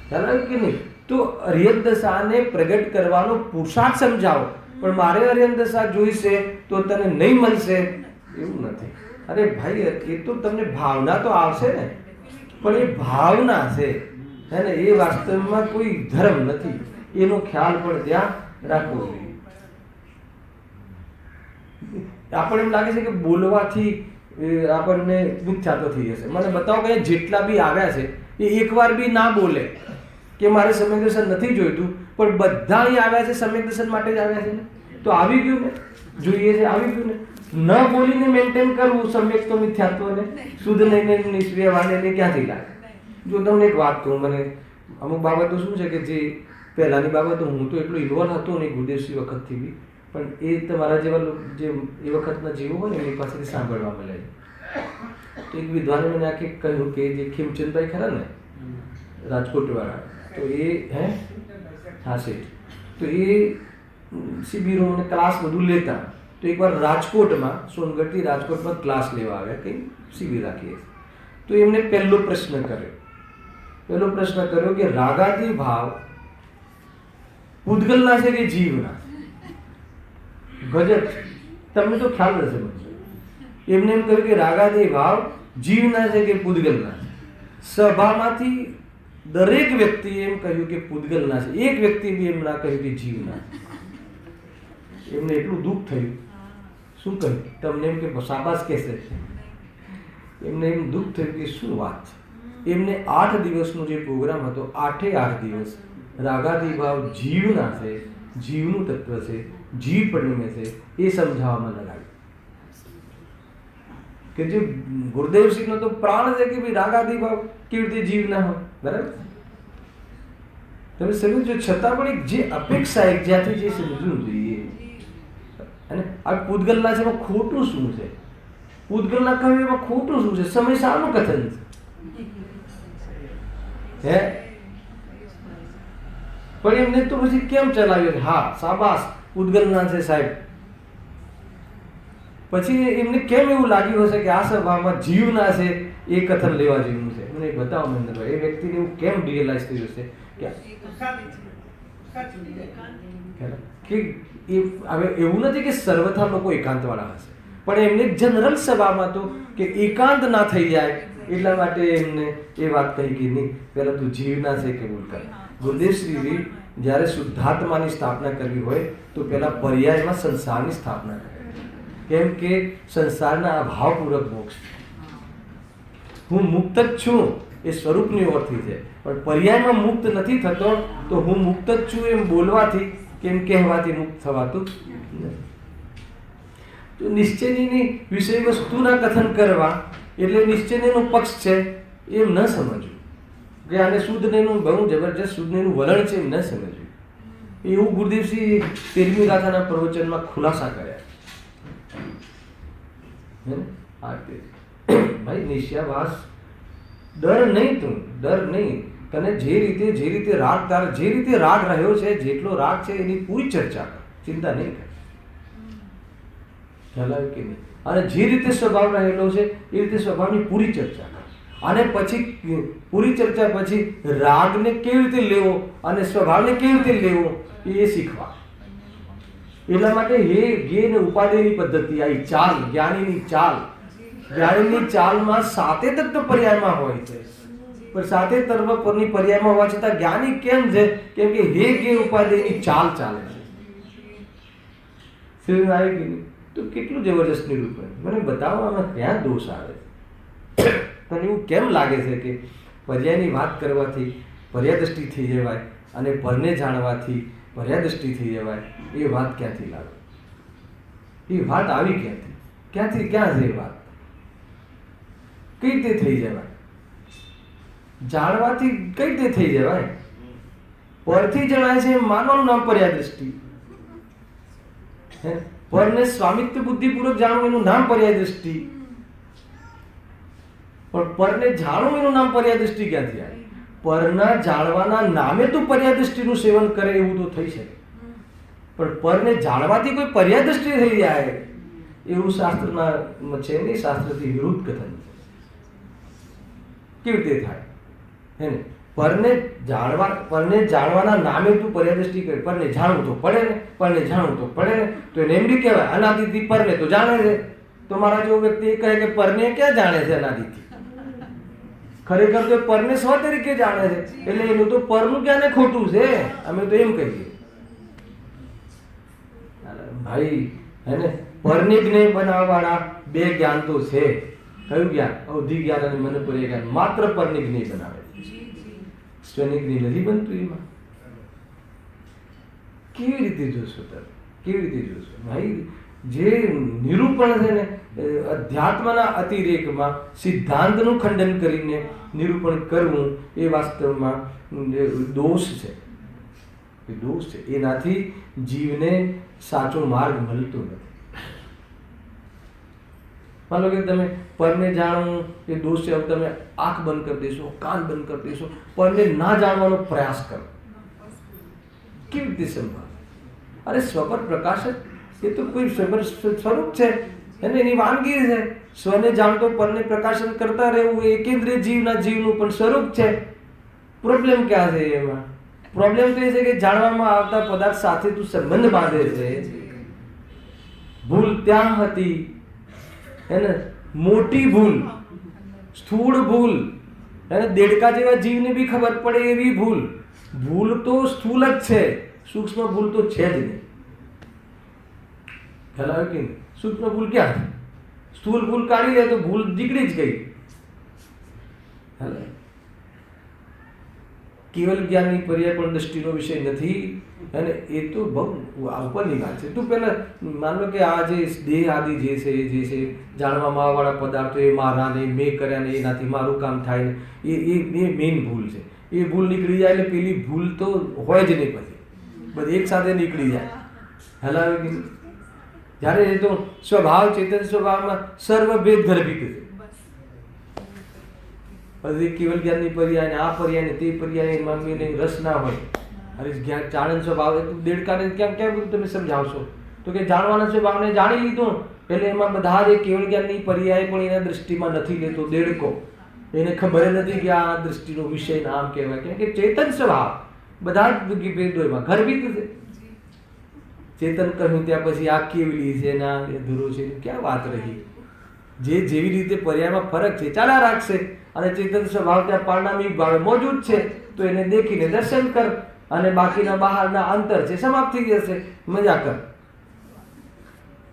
Speaker 1: ખ્યાલ આવ્યો કે નહીં? તો અરિહંત દશાને પ્રગટ કરવાનો પુરુષાર્થ સમજાવો, પણ મારે અરિહંત દશા જોઈશે તો તને નહીં મળશે એવું નથી. અરે ભાઈ, એ તો તમને ભાવના તો આવશે ને, પણ એ ભાવના છે હે ને, એ વાસ્તવમાં કોઈ ધર્મ નથી. એનો ખ્યાલ પણ ત્યાં રાખવો જોઈએ. આપણને એમ લાગે છે કે બોલવાથી આપણને મિથ્યાત્વ થઈ જશે. મને બતાવો કે જેટલા બી આવ્યા છે એ એકવાર બી ના બોલે કે મારે સમ્યક દર્શન નથી જોઈતું, પણ બધા અહીં આવ્યા છે સમ્યક દર્શન માટે જ આવ્યા છે ને, તો આવી ગયું ને, જોઈએ છે આવી ગયું ને. ન બોલીને મેન્ટેન કરવું સમ્યક તો મિથ્યાત્વને, શુદ્ધ નહીં નિષ્ક્રિય વાણીને ક્યાંથી લાગે? જો તમને એક વાત કહું, મને અમુક બાબતો શું છે કે જે પહેલાંની બાબતો હું તો એટલો ઇન્વોલ્વ હતો નહીં ગુરુદેવશ્રી વખતથી બી, પણ એ તમારા જેવા જે એ વખતના જેવું હોય ને એની પાસેથી સાંભળવા મળે. તો એક વિદ્વાને મને આખી કહ્યું કે જે ખીમચંદભાઈ ખરા ને રાજકોટવાળા, તો એ હા શેઠ, તો એ શિબિરો અને ક્લાસ બધું લેતા. તો એકવાર રાજકોટમાં, સોનગઢથી રાજકોટમાં ક્લાસ લેવા આવ્યા, કંઈ શિબિર રાખીએ. તો એમને પહેલો પ્રશ્ન કર્યો કે રાગાદી ભાવ પૂતગલના છે કે જીવના? ગજબ, તમને તો ખ્યાલ નથી બનશે. એમને એમ કહ્યું કે રાગાદી ભાવ જીવના છે કે પૂતગલના છે? સભામાંથી દરેક વ્યક્તિએ એમ કહ્યું કે પૂતગલના છે, એક વ્યક્તિ બી એમ ના કહ્યું કે જીવના. એમને એટલું દુઃખ થયું. શું કહ્યું? તમને એમ કે શાબાશ કહેશે. એમને એમ દુઃખ થયું કે શું વાત છે. એમને 8 દિવસનો જે પ્રોગ્રામ હતો, 8 દિવસ રાગાદી ભાવ જીવના છે, જીવનું તત્વ છે, જીવ પરિણમે છે, એ સમજાવવામાં લગાવ્યું. કે જે ગુરુદેવશ્રીનો તો પ્રાણ છે કે ભાઈ રાગાદી ભાવ કેવી રીતે જીવ ના હોય. બરાબર, તમે સમજો, છતાં પણ એક જે અપેક્ષા એક જ્યાંથી જે સમજવું જોઈએ. અને આ પૂતગલના છે એમાં ખોટું શું છે? પૂતગલના કહ્યું એમાં ખોટું શું છે? સમય સારું કથન છે હે, પણ એમને તો પછી કેમ ચલાવ્યો? હા શાબાશ, પૂતગલના છે સાહેબ. પછી એમને કેમ એવું લાગ્યું હશે કે આ સભામાં જીવના છે એ કથન લેવા જેવું છે? મને બતાવો મહેન્દ્રભાઈ, એ વ્યક્તિને એવું કેમ રિયલાઇઝ થયું હશે કે હવે એવું નથી કે સર્વથા લોકો એકાંતવાળા હશે, પણ એમને જનરલ સભામાં તો કે એકાંત ના થઈ જાય એટલા માટે એમને એ વાત કહી કે નહીં, પહેલા તું જીવના છે કે બોલ કર. ગુરુદેવશ્રી જ્યારે શુદ્ધાત્માની સ્થાપના કરવી હોય તો પહેલા પર્યાયમાં સંસારની સ્થાપના કરે. કેમ કે સંસારના અભાવપૂર્વક મોક્ષ. હું મુક્ત જ છું એ સ્વરૂપની ઓળથી છે, પણ પર્યાયમાં મુક્ત નથી થતો. તો હું મુક્ત જ છું એમ બોલવાથી કેમ કહેવાથી મુક્ત થવાતું નથી. તો નિશ્ચયની વિષય વસ્તુના કથન કરવા એટલે નિશ્ચયનો પક્ષ છે એમ ન સમજવું કે આને શુદ્ધ નહીંનું બહુ જબરજસ્ત શુદ્ધ નહીંનું વલણ છે એમ ન સમજવું. એવું ગુરુદેવશ્રી 13મી ગાથાના પ્રવચનમાં ખુલાસા કર્યા. ભાઈ નિશ્ચયવાસ, ડર નહીં, તું ડર નહીં. તને જે રીતે રાગ તાર જે રીતે રાગ રહ્યો છે, જેટલો રાગ છે એની પૂરી ચર્ચા કર, ચિંતા નહીં કર. ખ્યાલ આવ્યો કે નહીં? અને જે રીતે સ્વભાવ રહેલો છે એ રીતે સ્વભાવની પૂરી ચર્ચા કર. અને પછી પૂરી ચર્ચા પછી રાગને કેવી રીતે લેવો અને સ્વભાવને કેવી રીતે લેવો એ શીખવા. એટલા માટે હે ગે ને ઉપાદેયની પદ્ધતિ આવી ચાલ, જ્ઞાનીની ચાલ. જ્ઞાનીની ચાલમાં 7 તત્વ પર્યાયમાં હોય છે, પણ 7 તત્વ પરની પર્યાયમાં હોવા છતાં જ્ઞાની કેમ છે? કેમ કે હે ગે ઉપાદેયની ચાલ ચાલે છે. સમજ આવી કે નહીં? તો કેટલું જબરજસ્ત નિરૂપણ. મને બતાવવામાં ક્યાં દોષ આવે છે? તને એવું કેમ લાગે છે કે પર્યાયની વાત કરવાથી પર્યાદૃષ્ટિ થઈ જવાય અને પરને જાણવાથી પર્યાદૃષ્ટિ થઈ જવાય? એ વાત ક્યાંથી લાવે? એ વાત આવી ક્યાંથી? ક્યાં છે એ વાત? કઈ રીતે થઈ જવાય? જાણવાથી કઈ રીતે થઈ જવાય? પરથી જણાય છે માનવાનું નામ પર્યાદૃષ્ટિ. પરને સ્વામિત્વ બુદ્ધિપૂર્વક જાણવું એનું નામ પર્યાદૃષ્ટિ. પણ પરને જાણવું એનું નામ પર્યાદૃષ્ટિ ક્યાંથી આવે? પરના જાણવાના નામે તું પર્યાદૃષ્ટિનું સેવન કરે એવું તો થઈ શકે, પણ પરને જાણવાથી કોઈ પર્યાદૃષ્ટિ થઈ જાય એવું શાસ્ત્રના છે નહીં, શાસ્ત્રથી વિરુદ્ધ કથન છે. કેવી રીતે થાય? હે ને? પરને જાણવાના નામે તું પર્યાદૃષ્ટિ કરે. પરને જાણવું તો પડે ને, પરને જાણવું તો પડે ને, તો એને એમ બી કહેવાય અનાદિથી પરને તો જાણે છે. તો મારા જેવો વ્યક્તિ એ કહે કે પરને ક્યાં જાણે છે અનાદિથી? ખરેખર તો પરને સ્વ તરીકે જાણે છે. એટલે એનું તો પરનું ક્યાં ને ખોટું છે, અમે તો એમ કહીએ. ભાઈ હે ને, પરને જ્ઞેય બનાવવાળા બે જ્ઞાન તો છે. કયું જ્ઞાન? અવધિ જ્ઞાન અને મનોપર્ય જ્ઞાન. માત્ર પરને જ્ઞેય બનાવે, સ્વને જ્ઞેય નથી બનતું. એમાં કેવી રીતે જોશો તમે? કેવી રીતે જોશો ભાઈ? જે નિરૂપણ છે ને, અધ્યાત્મના અતિરેકમાં સિદ્ધાંતનું ખંડન કરીને નિરૂપણ કરવું એ વાસ્તવમાં દોષ છે. એ દોષ છે. એનાથી જીવને સાચો માર્ગ મળતો નથી. માનો કે તમે પરને જાણવું એ દોષ છે. હવે તમે આંખ બંધ કરી દેશો, કાન બંધ કરી દેશો, પરને ના જાણવાનો પ્રયાસ કરો, કેવી રીતે સંભાળ? અરે સ્વપર પ્રકાશ એ તો કોઈ સ્વરૂપ છે, એને એની વાનગી છે. સ્વને જાણતો પરને પ્રકાશન કરતા રહેવું એ એકેન્દ્રિય જીવનું પણ સ્વરૂપ છે. પ્રોબ્લેમ ક્યાં છે એમાં? પ્રોબ્લેમ તો એ છે કે જાણવામાં આવતા પદાર્થ સાથે તું સંબંધ બાંધે છે. ભૂલ ત્યાં હતી, એને મોટી ભૂલ, સ્થૂળ ભૂલ, એને દેડકા જેવા જીવને બી ખબર પડે એવી ભૂલ. ભૂલ તો સ્થૂળ જ છે, સૂક્ષ્મ ભૂલ તો છે જ નહીં. ખ્યાલ આવ્યો કે નહીં? સૂક્ષ્મ ભૂલ ક્યાં છે? સ્થૂળ ભૂલ કાઢી દે તો ભૂલ નીકળી જ ગઈ. કેવલ જ્ઞાનની પર્યાય પણ દ્રષ્ટિનો વિષય નથી. અને એ તો બહુ ઉપરની વાત છે. તું પહેલા માન લો કે આ જે દેહ આદિ જે છે જાણવામાં આવવાળા પદાર્થો એ મારા ને મેં કર્યા ને એનાથી મારું કામ થાય ને એ મેઇન ભૂલ છે. એ ભૂલ નીકળી જાય એટલે પેલી ભૂલ તો હોય જ નહીં, પછી બધી એક સાથે નીકળી જાય. હલાવે કે જ્યારે એ તો સ્વભાવ ચેતન સ્વભાવમાં સર્વભેદ ગર્ભિત છે. પછી કેવલ જ્ઞાનની પર્યાય ને આ પર્યાય ને તે પર્યાય મમ્મીને રસ ના હોય. અરે જ્ઞાન ચાણન સ્વભાવ દેડકાને ક્યાં ક્યાં બધું તમે સમજાવશો? તો કે જાણવાના સ્વભાવને જાણી લીધું એટલે એમાં બધા જ કેવળ જ્ઞાનની પર્યાય પણ એના દૃષ્ટિમાં નથી લેતો દેડકો. એને ખબર નથી કે આ દૃષ્ટિનો વિષય નામ કહેવાય, કેમ કે ચેતન સ્વભાવ બધા જ ભેદો એમાં ગર્ભિત છે. ચેતન કહ્યું ત્યાં પછી આ કેવલી છે ના અધૂરો છે, ક્યાં વાત રહી? જે જેવી રીતે પર્યાયમાં ફરક છે ચાલ્યા રાખશે. અને ચેતન સ્વભાવ ત્યાં પારણામિક ભાવે મોજૂદ છે તો એને દેખીને દર્શન કર, અને બાકીના બહારના અંતર છે સમાપ્ત થઈ જશે. મજા કર.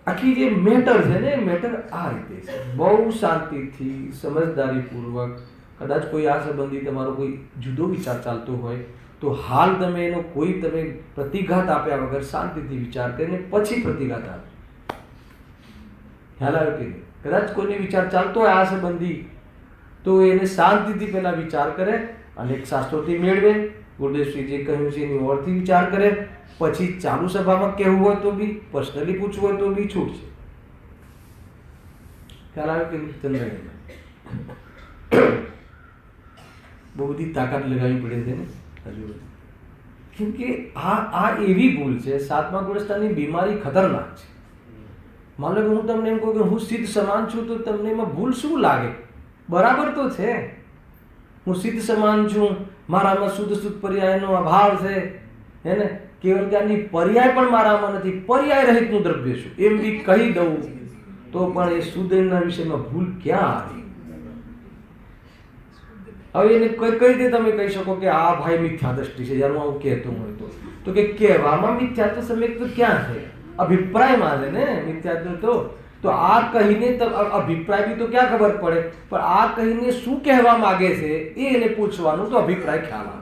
Speaker 1: આખી જે મેટર છે ને, મેટર આ રીતે છે. બહુ શાંતિથી સમજદારીપૂર્વક, કદાચ કોઈ આ સંબંધી તમારો કોઈ જુદો વિચાર ચાલતો હોય તો હાલ તમે એનો કોઈ તમે પ્રતિઘાત આપ્યા વગર શાંતિથી વિચાર કરીને પછી પ્રતિઘાત આપો. ખ્યાલ આવ્યો કે નહીં? કદાચ કોઈને વિચાર ચાલતો હોય આ સંબંધી તો એને શાંતિથી પહેલા વિચાર કરે, અનેક શાસ્ત્રોથી મેળવે, ગુરુદેવશ્રી જે કહ્યું છે એની ઓરથી વિચાર કરે, પછી ચાલુ સભામાં કહેવું હોય તો બી, પર્સનલી પૂછવું હોય તો બી છૂટ છે. ખ્યાલ આવ્યો કે ચંદ્રભાઈ? બહુ બધી તાકાત લગાવવી પડે છે ને હજુ, કેમ કે આ એવી ભૂલ છે. સાતમા ગુણસ્થાનની બીમારી ખતરનાક છે. માનો કે હું તમને એમ કહું કે હું સિદ્ધ સમાન છું તો તમને એમાં ભૂલ શું લાગે? બરાબર તો છે. હું સિદ્ધ સમાન છું, મારામાં શુદ્ધ પર્યાયનો અભાવ છે, હે ને? કેવલ જ્ઞાનની પર્યાય પણ મારામાં નથી, પર્યાય રહિતનું દ્રવ્ય છું એમ બી કહી દઉં તો પણ એ શુદ્ધના વિષયમાં ભૂલ ક્યાં આવી? હવે એને કઈ રીતે તમે કહી શકો કે આ ભાઈ મિથ્યા દ્રષ્ટિ છે જ્યારે હું આવું કહેતો હોય તો કે કહેવામાં મિથ્યા તો સમ્યક તો ક્યાં છે? અભિપ્રાયમાં છે ને મિથ્યા તો આ કહીને અભિપ્રાય બી તો ક્યાં ખબર પડે? પણ આ કહીને શું કહેવા માંગે છે એ એને પૂછવાનું તો અભિપ્રાય ખ્યાલ આવે.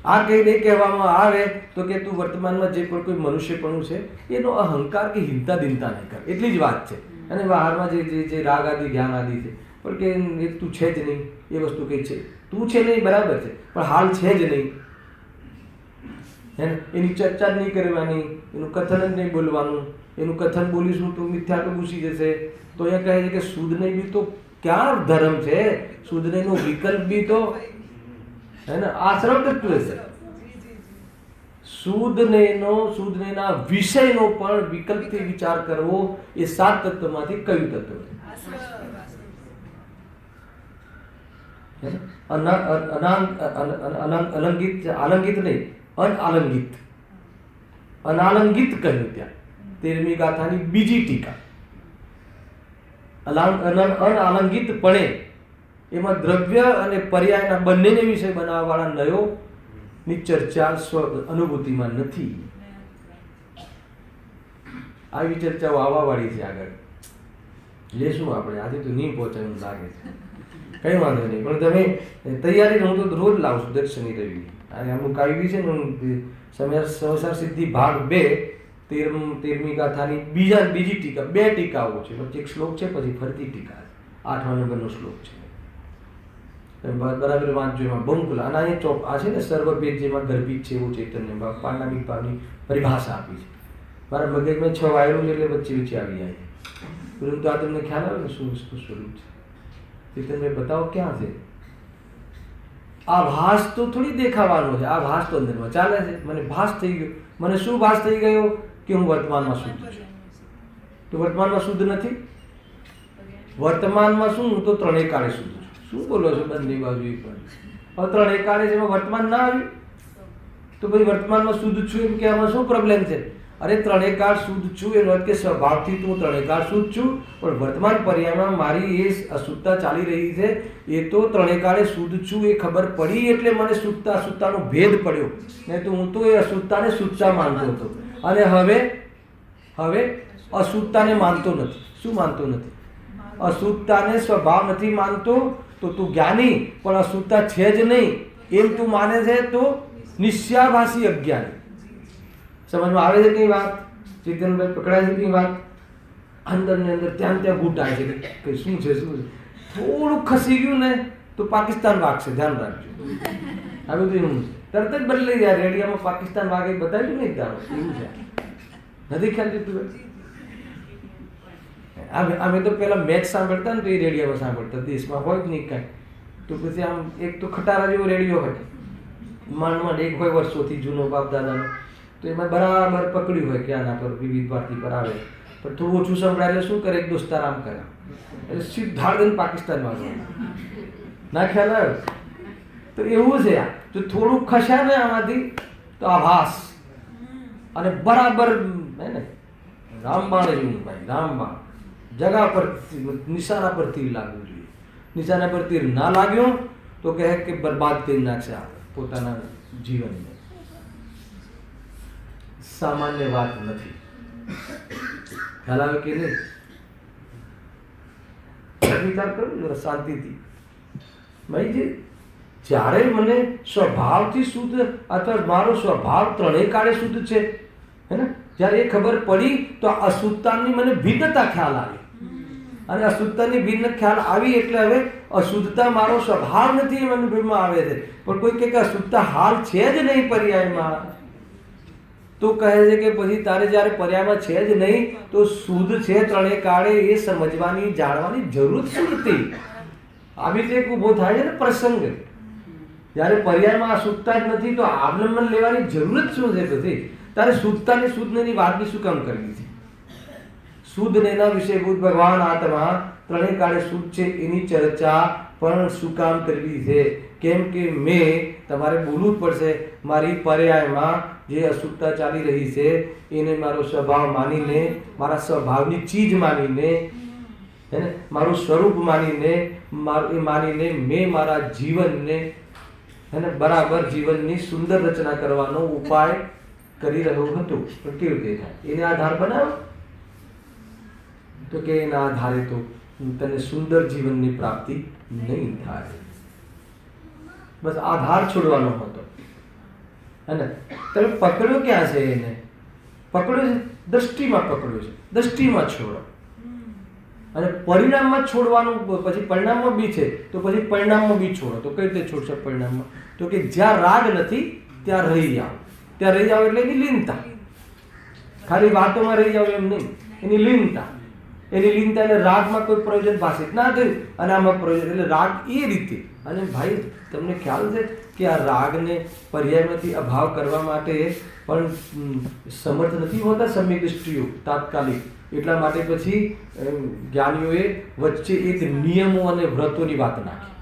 Speaker 1: આ કહીને કહેવામાં આવે તો કે તું વર્તમાનમાં જે પણ કોઈ મનુષ્યપણું છે એનો અહંકાર કે હિંતા દિનતા નહીં કર, એટલી જ વાત છે. અને બહારમાં જે રાગ આદિ જ્ઞાન આદિ છે પણ કે તું છે જ નહીં એ વસ્તુ કઈ છે, તું છે નહીં બરાબર છે પણ હાલ છે જ નહીં, એની ચર્ચા જ નહીં કરવાની, એનું કથન જ નહીં બોલવાનું. એનું કથન બોલીશું તો મિથ્યા તો ઘૂસી જશે. તો એ કહે છે કે શુદ્ધ નહીં બી તો ક્યાં ધર્મ છે? શુદ્ધ નહીં નો વિકલ્પ બી તો હે ને આશ્રમ તત્વ છે. શુદ્ધનેના વિષયનો પણ વિકલ્પથી વિચાર કરવો એ 7 તત્વમાંથી કયું તત્વ છે? અલંગિત, આલંગિત નહીં, અનાલંગિત. અનાલંગિત કહ્યું ત્યાં 13મી ગાથાની બીજી ટીકા. અનાલંગિતપણે એમાં દ્રવ્ય અને પર્યાયના બંનેને વિષય બનાવવાવાળા નયો ની ચર્ચા અનુભૂતિમાં નથી. આવી ચર્ચાઓ આવવાવાળી છે. આગળ લેશું આપણે. આજે તો નહીં પહોંચે એવું લાગે છે. કઈ વાંધો નહીં, પણ તમે તૈયારી હું તો રોજ લાવું છું દર શનિ રવિ. અમુક આવી છે ને સંસાર સિદ્ધિ ભાગ 2 13મી ગાથાની બીજી ટીકા. 2 ટીકાઓ છે, વચ્ચે એક શ્લોક છે, પછી ફરતી ટીકા. 8મા નંબરનો શ્લોક છે. બરાબર વાંચજો. એમાં બહુકુલ અને અહીંયા ચોપ આ છે ને સર્વભેદ જેમાં ગર્ભિત છે એવું ચૈતન્ય પાંડામિક ભાવની પરિભાષા આપી છે. મારા મગજમાં 6 વાયરો છે એટલે વચ્ચે આવી જાય. પરંતુ આ તમને ખ્યાલ આવે ને શું સ્વરૂપ છે? ચૈતન્ય બતાવો ક્યાં છે? આ ભાસ તો થોડી દેખાવાનો છે. આ ભાસ તો અંદરમાં ચાલે છે. મને ભાસ થઈ ગયો. મને શું ભાસ થઈ ગયો? કે હું વર્તમાનમાં શુદ્ધ છું. તો વર્તમાનમાં શુદ્ધ નથી. વર્તમાનમાં શું? હું તો 3 કાળે શુદ્ધ છું. શું બોલો છો? બંને બાજુ પણ હવે 3 કાળે જેમાં વર્તમાન ના આવ્યું તો પછી વર્તમાનમાં શુદ્ધ છું એમ કે આમાં શું પ્રોબ્લેમ છે? અરે 3 કાળ શુદ્ધ છું એનો અર્થ કે સ્વભાવથી તો હું 3 કાળ શુદ્ધ છું, પણ વર્તમાન પર્યાયમાં મારી એ અશુદ્ધતા ચાલી રહી છે. એ તો 3 કાળે શુદ્ધ છું એ ખબર પડી એટલે મને શુદ્ધતાનો ભેદ પડ્યો. નહીં તો હું તો એ અશુદ્ધતાને શુદ્ધતા માનતો હતો. અને હવે અશુદ્ધતાને માનતો નથી. શું માનતો નથી? અશુદ્ધતાને સ્વભાવ નથી માનતો. તો તું જ્ઞાની પણ અશુદ્ધતા છે જ નહીં એમ તું માને છે તો નિશ્ચયાભાસી અજ્ઞાની. સમજમાં આવે છે કઈ વાત? ચેતનભાઈ પકડાય છે કઈ વાત? અંદર ને અંદર ત્યાં ઘૂંટાય છે કે શું છે શું છે. થોડું ખસી ગયું ને તો પાકિસ્તાન વાગશે, ધ્યાન રાખજો. આ બધું એવું છે. તરત જ બદલાઈ જાય. રેડિયામાં પાકિસ્તાન વાગે બતાવ્યું નહીં દાડો એવું છે. નથી ખ્યાલ જીતું? અમે તો પેલા મેચ સાંભળતા ને તો એ રેડિયોમાં સાંભળતા. દેશમાં હોય જ નહીં કાંઈ. તો પછી આમ એક તો ખટારા જેવો રેડિયો હોય, માંડ એક હોય વર્ષોથી જૂનો બાપ દાદાનો. તો એમાં બરાબર પકડ્યું હોય કે આના પર વિવિધ ભારતી પર આવે, પણ થોડું ઓછું સંભળાય એટલે શું કરે? એક દોસ્તાર આમ કરે એટલે સીધા દઈને પાકિસ્તાનમાં ના ખ્યાલ આવે. તો એવું છે. જો થોડું ખસ્યા ને આમાંથી તો આભાસ અને બરાબર હે ને રામબાણ જેવું ભાઈ. રામબાણ જગા પર નિશાના પર તીર લાગવું જોઈએ. નિશાના પર તીર ના લાગ્યો તો કહે કે બરબાદ કરી નાખશે પોતાના જીવનને. સામાન્ય વાત નથી. ખ્યાલ આવે કે નહીં? વિચાર કરો જરા શાંતિથી. ભાઈ જે જ્યારે મને સ્વભાવથી શુદ્ધ અથવા મારો સ્વભાવ 3 કાળે શુદ્ધ છે હે ને, જ્યારે એ ખબર પડી તો અશુદ્ધતાની મને ભિન્નતા ખ્યાલ આવી. અને અશુદ્ધતાની ભિન્ન ખ્યાલ આવી એટલે હવે અશુદ્ધતા મારો સ્વભાવ નથી એમ અનુભવમાં આવે છે. પણ કોઈ કહે કે અશુદ્ધતા હાલ છે જ નહીં પર્યાયમાં, તો કહે છે કે પછી તારે જ્યારે પર્યાયમાં છે જ નહીં તો શુદ્ધ છે 3 કાળે એ સમજવાની જાણવાની જરૂર શું હતી? આવી રીતે એક ઊભો થાય છે ને પ્રસંગ. જ્યારે પર્યાયમાં આ શુદ્ધતા જ નથી તો અવલંબન લેવાની જરૂર જ શું છે? પછી તારે શુદ્ધતાની શુદ્ધની વાતની શું કામ કરવી છે? શુદ્ધ નેના વિષયભૂત ભગવાન આત્મા 3 કાળે શુદ્ધ છે એની ચર્ચા પણ શું કામ કરવી છે? કેમ કે તમારે બોલવું જ પડશે. મારી પર્યાયમાં જે અશુદ્ધતા ચાલી રહી છે એને મારો સ્વભાવ માનીને, મારા સ્વભાવની ચીજ માનીને, હે ને મારું સ્વરૂપ માનીને, મેં મારા જીવનને હે ને બરાબર જીવનની સુંદર રચના કરવાનો ઉપાય કરી રહ્યો હતો. પણ કેવી રીતે થાય? એને આધાર બનાવો તો કે એના આધારે તો તને સુંદર જીવનની પ્રાપ્તિ નહીં થાય. બસ આધાર છોડવાનો હતો. અને તમે પકડ્યો ક્યાં છે? એને પકડ્યો છે દ્રષ્ટિમાં, પકડ્યો છે દ્રષ્ટિમાં છોડો. અને પરિણામમાં છોડવાનું, પછી પરિણામમાં બી છે તો પછી પરિણામમાં બી છોડો. તો કઈ રીતે છોડશો પરિણામમાં? તો કે જ્યાં રાગ નથી ત્યાં રહી જાઓ. ત્યાં રહી જાઓ એટલે એની લીનતા. ખાલી વાતોમાં રહી જાઓ એમ નહીં, એની લીનતા. એની લીનતા એટલે રાગમાં કોઈ પ્રયોજન ભાષિત ના થયું અને આમાં પ્રયોજન એટલે રાગ એ રીતે. અને ભાઈ તમને ખ્યાલ છે કે આ રાગને પર્યાયમાંથી અભાવ કરવા માટે પણ સમર્થ નથી હોતા સમ્યક દ્રષ્ટિઓ તાત્કાલિક. એટલા માટે પછી જ્ઞાનીઓએ વચ્ચે એક નિયમો અને વ્રતોની વાત નાખી.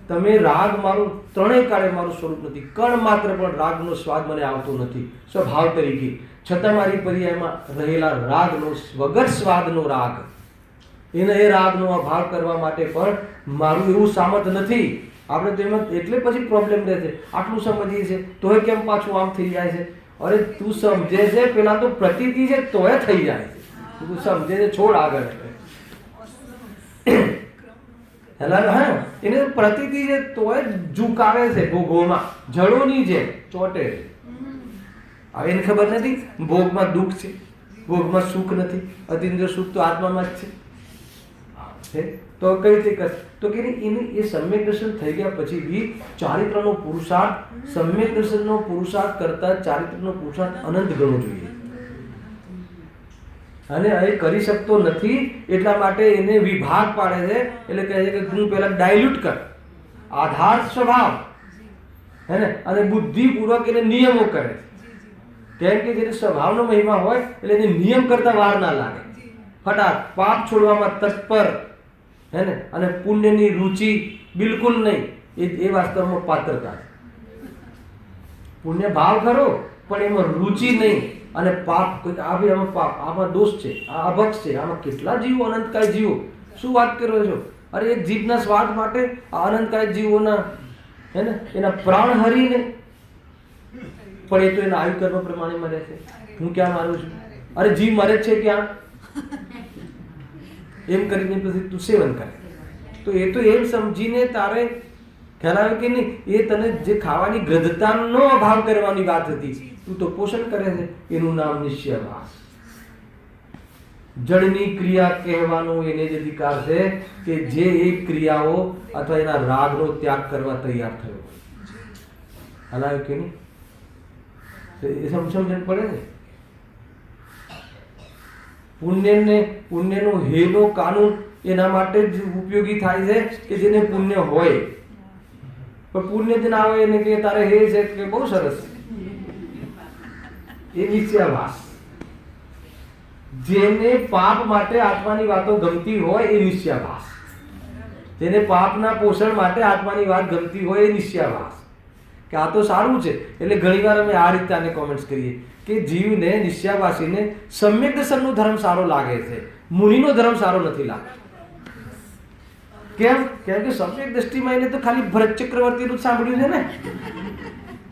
Speaker 1: તમે રાગ મારું ત્રણેય કાળે મારું સ્વરૂપ નથી, કણ માત્ર પણ રાગનો સ્વાદ મને આવતો નથી સ્વભાવ તરીકે, છતાં મારી પર્યાયમાં રહેલા રાગનો વગર સ્વાદનો રાગ, એ રાગનો અભાવ કરવા માટે પણ મારું એવું સામર્થ્ય નથી. આપણે તો એમાં એટલે પછી પ્રોબ્લેમ રહે છે. આટલું સમજીએ છીએ તોય કેમ પાછું આમ થઈ જાય છે? અરે તું સમજે છે પેલા તો પ્રતીતિ છે તોય થઈ જાય છે. તું સમજે છે છોડ આગળ. હા, એને પ્રતીતિ છે તોય ઝુકાવે છે ભોગોમાં, જળોની જેમ ચોટે છે. હવે એને ખબર નથી ભોગમાં દુઃખ છે, ભોગમાં સુખ નથી. અતિન્દ્રિય સુખ તો આત્મામાં જ છે. તો કઈ રીતે કરશે? તો કે એને એ સમ્યક દર્શન થઈ ગયા પછી બી ચારિત્રનો પુરુષાર્થ સમ્યક દર્શનનો પુરુષાર્થ કરતા ચારિત્રનો પુરુષાર્થ અનંત ગણવો જોઈએ. અને એ કરી શકતો નથી એટલા માટે એને વિભાગ પાડે છે. એટલે કહે છે કે તું પહેલા ડાયલ્યુટ કર, આધાર સ્વભાવ હે ને, અને બુદ્ધિપૂર્વક એને નિયમો કરે છે. કેમ કે જેને સ્વભાવનો મહિમા હોય એટલે એને નિયમ કરતા વાર ના લાગે. ફટાક પાપ છોડવામાં તત્પર હે ને, અને પુણ્યની રુચિ બિલકુલ નહીં. એ વાસ્તવમાં પાત્રતા છે. પુણ્ય ભાવ ખરો પણ એમાં રુચિ નહીં. અને પાપ આમાં પાપ, આમાં દોષ છે, આ અભક્ષ છે, આમાં કેટલા જીવો, અનંતકાય જીવો. શું વાત કરો છો? અરે એક જીભના સ્વાદ માટે આ અનંતકાય જીવોના હે ને એના પ્રાણ હરીને, પણ એ તો એના આયુ કર્મ પ્રમાણે મરે છે. હું ક્યાં માનું છું? અરે જીવ મરે છે ક્યાં? એમ કરીને પછી તું સેવન કરે. તો એ તો એમ સમજીને તારે ખ્યાલ આવ્યો કે નહીં? એ તને જે ખાવાની ગ્રંથતાનો અભાવ કરવાની વાત હતી, તું તો પોષણ કરે છે. એનું નામ નિશ્ચયવાસ. જળની ક્રિયા કહેવાનો એને જ અધિકાર છે કે જે એ ક્રિયાઓ અથવા એના રાગનો ત્યાગ કરવા તૈયાર થયો. ખ્યાલ આવ્યો કે નહીં? એ સમજણ પડે ને. પુણ્યનો હેનો કાનૂન એના માટે જ ઉપયોગી થાય છે કે જેને પુણ્ય હોય. પણ પુણ્ય જ ના હોય એને કે તારે હે છે કે બહુ સરસ, એ નિશ્ચયવાસ. જેને પાપ માટે આત્માની વાતો ગમતી હોય એ નિશ્ચયવાસ. જેને પાપના પોષણ માટે આત્માની વાત ગમતી હોય એ નિશ્ચયવાસ. કે આ તો સારું છે. એટલે ઘણીવાર અમે આ રીતે આને કોમેન્ટ્સ કરીએ કે જીવને, નિશ્ચયવાસીને સમ્યક દર્શનનો ધર્મ સારો લાગે છે, મુનિનો ધર્મ સારો નથી લાગતો. કેમ? કેમ કે સમ્યક દ્રષ્ટિમાં એને તો ખાલી ભરત ચક્રવર્તીનું સાંભળ્યું છે ને,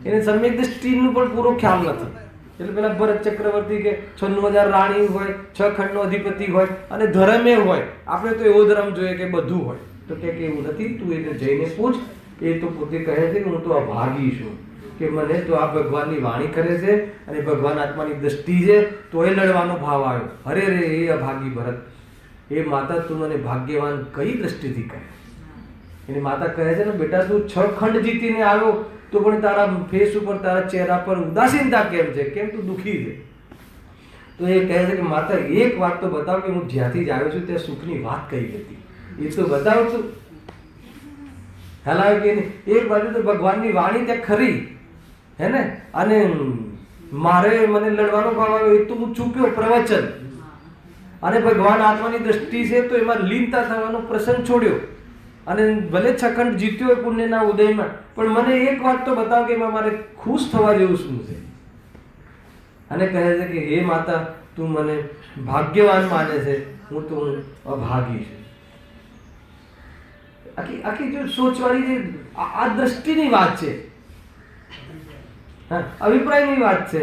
Speaker 1: એને સમ્યક દ્રષ્ટિનું પણ પૂરો ખ્યાલ નથી. એટલે પેલા ભરત ચક્રવર્તી કે 96,000 રાણી હોય, 6 ખંડનો અધિપતિ હોય અને ધર્મે હોય. આપણે તો એવો ધર્મ જોઈએ કે બધું હોય. તો કે એવું નથી. તું એને જઈને પૂછ. એ તો પોતે કહે છે કે હું તો અભાગી છું, કે મને તો આ ભગવાનની વાણી કરે છે અને ભગવાન આત્માની દ્રષ્ટિ છે તોય લડવાનો ભાવ આવ્યો. અરે રે એ અભાગી ભરત, એ માતા તું મને ભાગ્યવાન કઈ દ્રષ્ટિથી કહે? એની માતા કહે છે ને, બેટા તું 6 ખંડ જીતીને આવ્યો તો પણ તારા ફેસ ઉપર, તારા ચહેરા પર ઉદાસીનતા કેમ છે? કેમ તું દુઃખી છે? તો એ કહે છે કે માતા એક વાત તો બતાવ કે હું જ્યાંથી જ આવ્યો છું ત્યાં સુખની વાત કઈ હતી, એ તો બતાવ છું. ખ્યાલ કે એક બાજુ તો ભગવાનની વાણી ત્યાં ખરી હે ને, અને મારે મને લડવાનો ભાવ આવ્યો એ તો હું ચૂક્યો પ્રવચન, અને ભગવાન આત્માની દ્રષ્ટિ છે તો એમાં લીનતા થવાનો પ્રસંગ છોડ્યો. અને ભલે 6 ખંડ જીત્યો હોય પુણ્યના ઉદયમાં, પણ મને એક વાત તો બતાવ કે એમાં મારે ખુશ થવા જેવું શું છે? અને કહે છે કે હે માતા તું મને ભાગ્યવાન માને છે, હું તો અભાગી છું. આખી જો સોચવાની જે આ દ્રષ્ટિની વાત છે, અભિપ્રાયની વાત છે.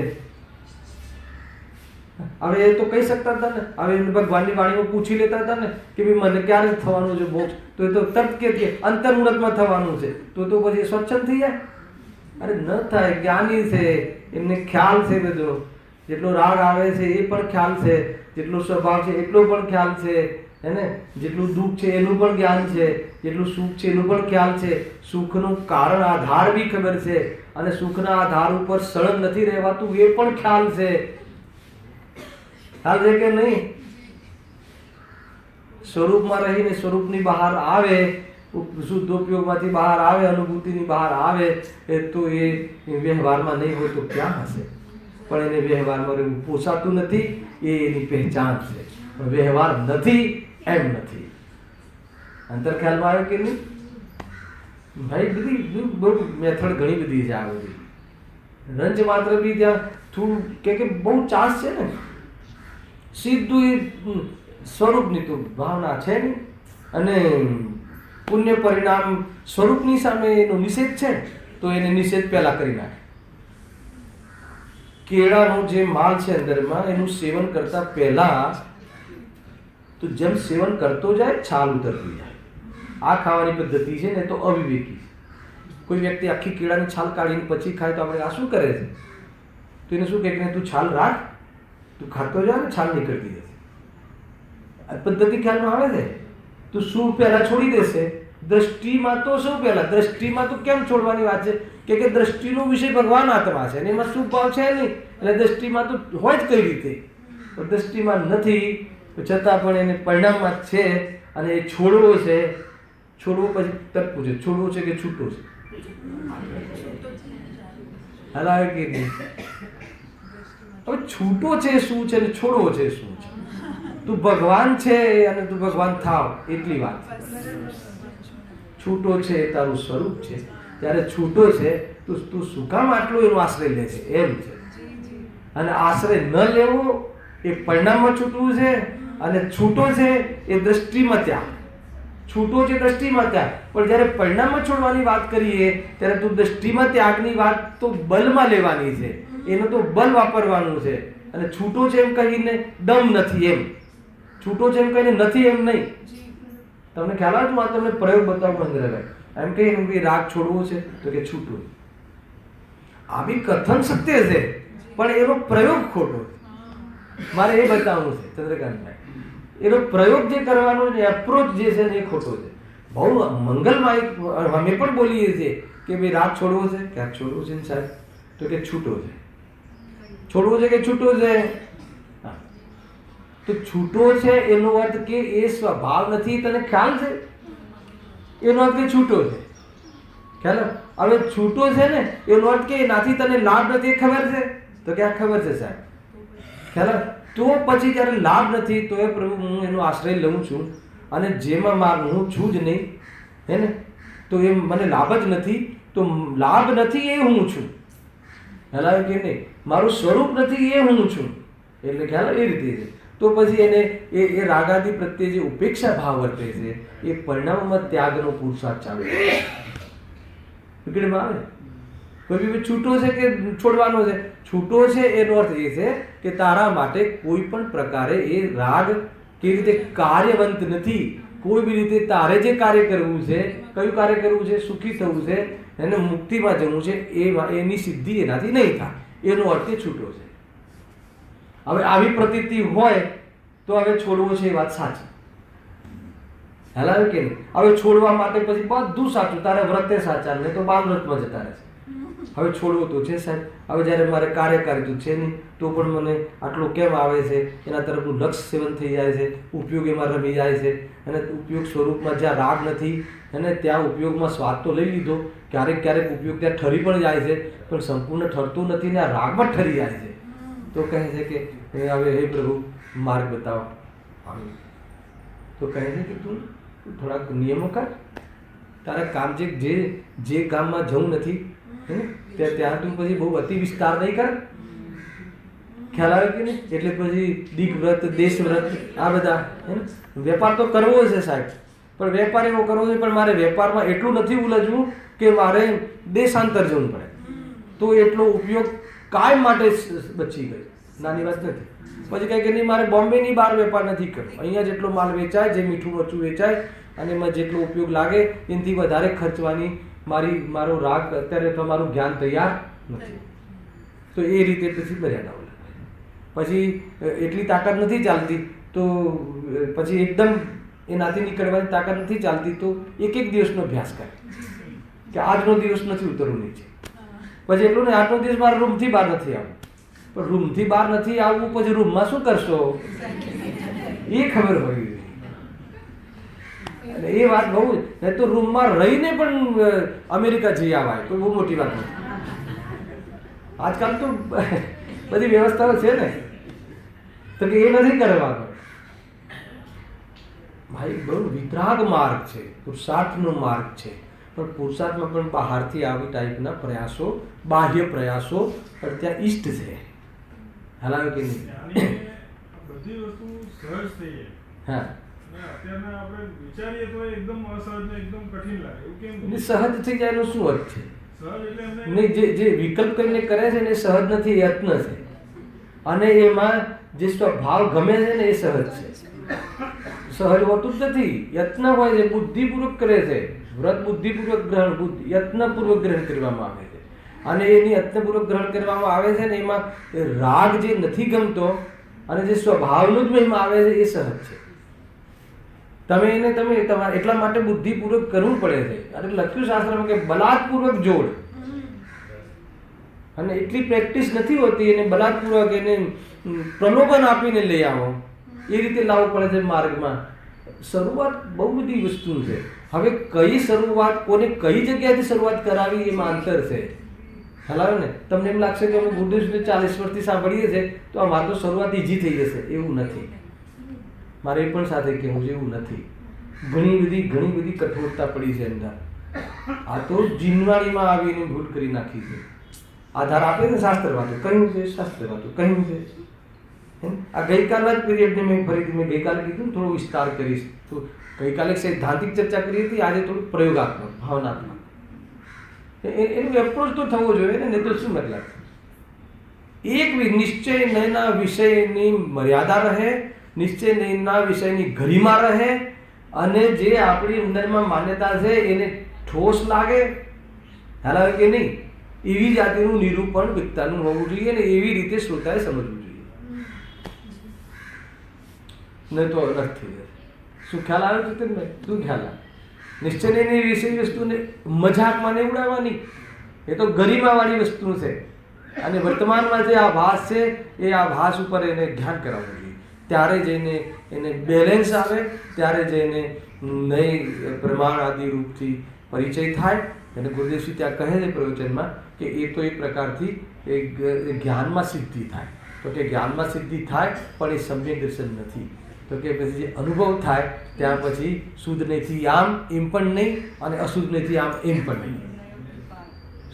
Speaker 1: હવે એ તો કહી શકતા હતા ને, હવે ભગવાનની વાણીમાં પૂછી લેતા હતા ને કે ભાઈ મને ક્યારે થવાનું છે મોક્ષ? તો એ તો તરત કે અંતર્મુહૂર્તમાં થવાનું છે. તો પછી સ્વચ્છંદ થઈ જાય? અરે ન થાય. જ્ઞાની છે, એમને ખ્યાલ છે બધો. જેટલો રાગ આવે છે એ પણ ખ્યાલ છે, જેટલો સ્વભાવ છે એટલો પણ ખ્યાલ છે હે ને, જેટલું દુઃખ છે એનું પણ જ્ઞાન છે, જેટલું સુખ છે એનું પણ ખ્યાલ છે. સુખનું કારણ આધાર બી ખબર છે, અને સુખના આધાર ઉપર સળંગ નથી રહેવાતું એ પણ ખ્યાલ છે. ખ્યાલ છે કે નહીં? સ્વરૂપમાં રહીને સ્વરૂપની બહાર આવે શુદ્ધ ઉપયોગમાંથી બહાર આવે, અનુભૂતિની બહાર આવે, તો એ વ્યવહારમાં નહીં હોય તો ક્યાં હશે? પણ એને વ્યવહારમાં રહેવું પોસાતું નથી, એ એની પહેચાન છે. વ્યવહાર નથી એમ નથી. અંતર ખ્યાલમાં આવ્યો કે નહીં ભાઈ? બધી બહુ મેથડ ઘણી બધી છે. આ બધી રંજ માત્ર બી ત્યાં થોડું કે બહુ ચાન્સ છે ને, સીધું એ સ્વરૂપની તો ભાવના છે ને, અને પુણ્ય પરિણામ સ્વરૂપની સામે એનો નિષેધ છે, તો એને નિષેધ પહેલા કરી નાખે. કેળાનો જે માલ છે અંદરમાં, એનું સેવન કરતા પહેલા તો જેમ સેવન કરતો જાય છાલ ઉતરતી જાય. આ ખાવાની પદ્ધતિ છે ને તો અવિવેકી. કોઈ વ્યક્તિ આખી કેળાની છાલ કાઢીને પછી ખાય તો આપણે આ શું કરે છે? તો એને શું કહે કે તું છાલ રાખ, તું ખાતો જા ને છાલ નીકળતી જશે. આ પદ્ધતિ ખ્યાલમાં આવે છે. તું શું પહેલા છોડી દેશે? દ્રષ્ટિમાં તો શું પહેલા? દ્રષ્ટિમાં તો કેમ છોડવાની વાત છે કે દ્રષ્ટિનો વિષય ભગવાન આત્મા છે અને એમાં શું ભાવ છે નહીં, એટલે દ્રષ્ટિમાં તો હોય જ કઈ રીતે, પણ દ્રષ્ટિમાં નથી છતાં પણ એને પરિણામમાં છે. અને એ છોડવો છે. છોડવો પછી તરત પૂછે છોડવો છે કે છૂટો છે? હલાવે કે નહીં? હવે છૂટો છે શું છે ને છોડવો છે શું છે? તું ભગવાન છે અને તું ભગવાન થાવ એટલી વાત. છૂટો છે એ તારું સ્વરૂપ છે. ત્યારે છૂટો છે તું શું કામ આટલું એનો આશ્રય લે છે? એમ છે. અને આશ્રય ન લેવો એ પરિણામમાં છૂટવું છે, અને છૂટો છે એ દ્રષ્ટિમાં ત્યાગ. છૂટો છે દ્રષ્ટિમાં ત્યાગ, પણ જ્યારે પરિણામમાં છોડવાની વાત કરીએ ત્યારે તું દ્રષ્ટિમાં ત્યાગની વાત તો બલમાં લેવાની છે, એનું તો બલ વાપરવાનું છે. અને છૂટો છે એમ કહીને દમ નથી એમ, છૂટો છે એમ કહીને નથી એમ નહીં. તમને ખ્યાલ આવે? હું આ તમને પ્રયોગ બતાવું મંદિરભાઈ. એમ કહીએ કે રાગ છોડવો છે તો કે છૂટો. આ બી કથન સત્ય છે પણ એનો પ્રયોગ ખોટો. મારે એ બતાવવું છે ચંદ્રકાંતભાઈ, એનો પ્રયોગ જે કરવાનો છે, એપ્રોચ જે છે ને એ ખોટો છે. બહુ મંગલમાં અમે પણ બોલીએ છીએ કે ભાઈ રાગ છોડવો છે. ક્યાં છોડવો છે સાહેબ? તો કે છૂટો છે. છોડવો છે કે છૂટો છે? તો છૂટો છે એનો અર્થ કે એ સ્વભાવ નથી. તને ખ્યાલ છે? એનો અર્થ કે છૂટો છે. ખ્યાલ? હવે છૂટો છે ને એનો અર્થ કે એનાથી તને લાભ નથી, ખબર છે? તો ક્યાં ખબર છે સાહેબ? ખ્યાલ? તો પછી જ્યારે લાભ નથી તો એ પ્રભુ હું એનો આશ્રય લઉં છું, અને જેમાં હું છું જ નહીં, હે ને, તો એ મને લાભ જ નથી. તો લાભ નથી એ હું છું. ખ્યાલ કે નહીં? મારું સ્વરૂપ નથી એ હું છું. એટલે ખ્યાલ એ રીતે છે. તો પછી એને એ રાગાદી પ્રત્યે જે ઉપેક્ષા ભાવ વર્તે છે એ પરિણામમાં ત્યાગનો પુરુષાર્થ ચાલુ વિકેટમાં આવે. કોઈ બી છૂટો છે કે છોડવાનો છે? છૂટો છે એનો અર્થ એ છે કે તારા માટે કોઈ પણ પ્રકારે એ રાગ કેવી રીતે કાર્યવંત નથી. કોઈ બી રીતે તારે જે કાર્ય કરવું છે, કયું કાર્ય કરવું છે? સુખી થવું છે, એને મુક્તિમાં જવું છે, એની સિદ્ધિ એનાથી નહીં થાય. એનો અર્થ એ છૂટો છે. હવે આવી પ્રતીતિ હોય તો હવે છોડવો છે એ વાત સાચી. હેલાવે કે નહીં? હવે છોડવા માટે પછી બધું સાચું, તારે વ્રતે સાચા, નહીં તો બાલ વ્રતમાં જતા રહેશે. હવે છોડવું તો છે સાહેબ. હવે જ્યારે મારે કાર્યકારી તો છે નહીં, તો પણ મને આટલો કેમ આવે છે? એના તરફનું લક્ષ સેવન થઈ જાય છે, ઉપયોગ એમાં રમી જાય છે. અને ઉપયોગ સ્વરૂપમાં જ્યાં રાગ નથી અને ત્યાં ઉપયોગમાં સ્વાદ તો લઈ લીધો, ક્યારેક ક્યારેક ઉપયોગ ત્યાં ઠરી પણ જાય છે, પણ સંપૂર્ણ ઠરતું નથી ને આ રાગમાં ઠરી જાય છે. તો કહે છે કે હવે હે પ્રભુ માર્ગ બતાવો. તો કહે છે કે તું થોડાક નિયમો કર. તારા કામ જે કામમાં જવું નથી ત્યાં તું પછી બહુ અતિ વિસ્તાર નહીં કર. ખ્યાલ આવે કે નહીં? એટલે પછી દીક વ્રત, દેશ વ્રત, આ બધા વેપાર તો કરવો છે સાહેબ, પણ વેપાર એવો કરવો છે, પણ મારે વેપારમાં એટલું નથી ઉલझવું કે મારે દેશાંતર જવું પડે. તો એટલો ઉપયોગ કાયમ માટે બચી ગયો. નાની વાત નથી. પછી કહે કે નહીં મારે બોમ્બેની બહાર વેપાર નથી કરવો, અહીંયા જેટલો માલ વેચાય, જે મીઠું મરચું વેચાય અને એમાં જેટલો ઉપયોગ લાગે એનાથી વધારે ખર્ચવાની મારો રાગ અત્યારે તો મારું જ્ઞાન તૈયાર નથી. તો એ રીતે પછી મર્યાદાઓ પછી એટલી તાકાત નથી ચાલતી, તો પછી એકદમ એનાથી નીકળવાની તાકાત નથી ચાલતી, તો એક દિવસનો અભ્યાસ કરે કે આજનો દિવસ નથી ઉતરવું નીચે. પછી એટલું ને આજનો દિવસ મારા રૂમથી બહાર નથી આવવું, પણ રૂમથી બહાર નથી આવવું પછી રૂમમાં શું કરશો એ ખબર હોવી જોઈએ. અને એ વાત બહુ, નહીં તો રૂમમાં રહીને પણ અમેરિકા જઈ આવાય, કોઈ બહુ મોટી વાત નથી. આજકાલ તો બધી વ્યવસ્થાઓ છે ને, તો કે એ નથી કરવાનું. ભાઈ બહુ વિતરાગ માર્ગ છે, પુરુષાર્થનો માર્ગ છે, પણ પુરુષાર્થમાં પણ બહારથી આવી ટાઈપના પ્રયાસો, બાહ્ય પ્રયાસો, પણ ત્યાં ઈષ્ટ છે. હલાવે કે નહીં?
Speaker 2: બધી વસ્તુ સહજ થઈ.
Speaker 1: હા,
Speaker 2: અત્યારના આપણે વિચારીએ તો એકદમ અસહજ ને એકદમ કઠિન લાગે. એવું કેમ?
Speaker 1: સહજ થઈ જાય એનો શું અર્થ છે?
Speaker 2: સહજ એટલે એમને
Speaker 1: નહીં, જે વિકલ્પ કરીને કરે છે ને એ સહજ નથી, યત્ન છે. અને એમાં જે સ્વભાવ ગમે છે ને એ સહજ છે. સહજ હોતું જ નથી, યત્ન હોય છે, બુદ્ધિપૂર્વક કરે છે. વ્રત બુદ્ધિપૂર્વક ગ્રહણ, યત્નપૂર્વક ગ્રહણ કરવામાં આવે છે. અને એની યત્નપૂર્વક ગ્રહણ કરવામાં આવે છે ને એમાં રાગ જે નથી ગમતો અને જે સ્વભાવનું જ મહિમા આવે છે એ સહજ છે. તમે તમારે એટલા માટે બુદ્ધિપૂર્વક કરવું પડે છે. અને લખ્યું શાસ્ત્રમાં કે બલાત્પૂર્વક જોડ, અને એટલી પ્રેક્ટિસ નથી હોતી, એને બલાત્પૂર્વક એને પ્રલોભન આપીને લઈ આવો, એ રીતે લાવવું પડે છે માર્ગમાં. શરૂઆત બહુ બધી વસ્તુ છે. હવે કઈ શરૂઆત, કોને કઈ જગ્યાએથી શરૂઆત કરાવી એમાં અંતર છે. હલાવે ને, તમને એમ લાગશે કે અમે બુદ્ધિસ્ટને 40 વર્ષથી સાંભળીએ છીએ તો અમારે તો શરૂઆત ઈજી થઈ જશે. એવું નથી. મારે એ પણ સાથે કહેવું છે, એવું નથી. ઘણી બધી કઠોરતા પડી છે અંદર. આ તો જીનવાણીમાં આવીને ભૂલ કરી નાખી છે. આધાર આપે ને શાસ્ત્ર વાતો કહ્યું છે, શાસ્ત્ર વાતો કહ્યું છે. આ ગઈકાલના જ પીરિયડને મેં ગઈકાલે કીધું થોડો વિસ્તાર કરીશ. તો ગઈકાલે સૈદ્ધાંતિક ચર્ચા કરી હતી, આજે થોડું પ્રયોગાત્મક, ભાવનાત્મક. એનું એપ્રોચ તો થવો જોઈએ ને, નહીં તો શું મતલબ? એક નિશ્ચય નયના વિષયની મર્યાદા રહે, નિશ્ચય નયના વિષયની ગરિમા રહે, અને જે આપણી અંદરમાં માન્યતા છે એને ઠોસ લાગે, હાલ કે નહીં, એવી જાતિનું નિરૂપણ વિકતાનું હોવું જોઈએ ને એવી રીતે શ્રોતાએ સમજવું જોઈએ. નહીં તો અનર્થ થઈ જાય. શું ખ્યાલ આવે છે તમને? શું ખ્યાલ આવે? નિશ્ચયની વિષય વસ્તુને મજાકમાં નહીં ઉડાવવાની, એ તો ગરિમાવાળી વસ્તુ છે. અને વર્તમાનમાં જે આભાસ છે એ આભાસ ઉપર એને ધ્યાન કરાવવું જોઈએ. ત્યારે જઈને એને બેલેન્સ આવે, ત્યારે જઈને નહીં પ્રમાણ આદિ રૂપથી પરિચય થાય. અને ગુરુદેવશ્રી ત્યાં કહે છે પ્રવચનમાં કે એ તો એ પ્રકારથી એ જ્ઞાનમાં સિદ્ધિ થાય. તો કે જ્ઞાનમાં સિદ્ધિ થાય પણ એ સમ્યક દર્શન નથી. તો કે પછી જે અનુભવ થાય ત્યાં પછી શુદ્ધ નહીંથી આમ એમ પણ નહીં, અને અશુદ્ધ નહીંથી આમ એમ પણ નહીં.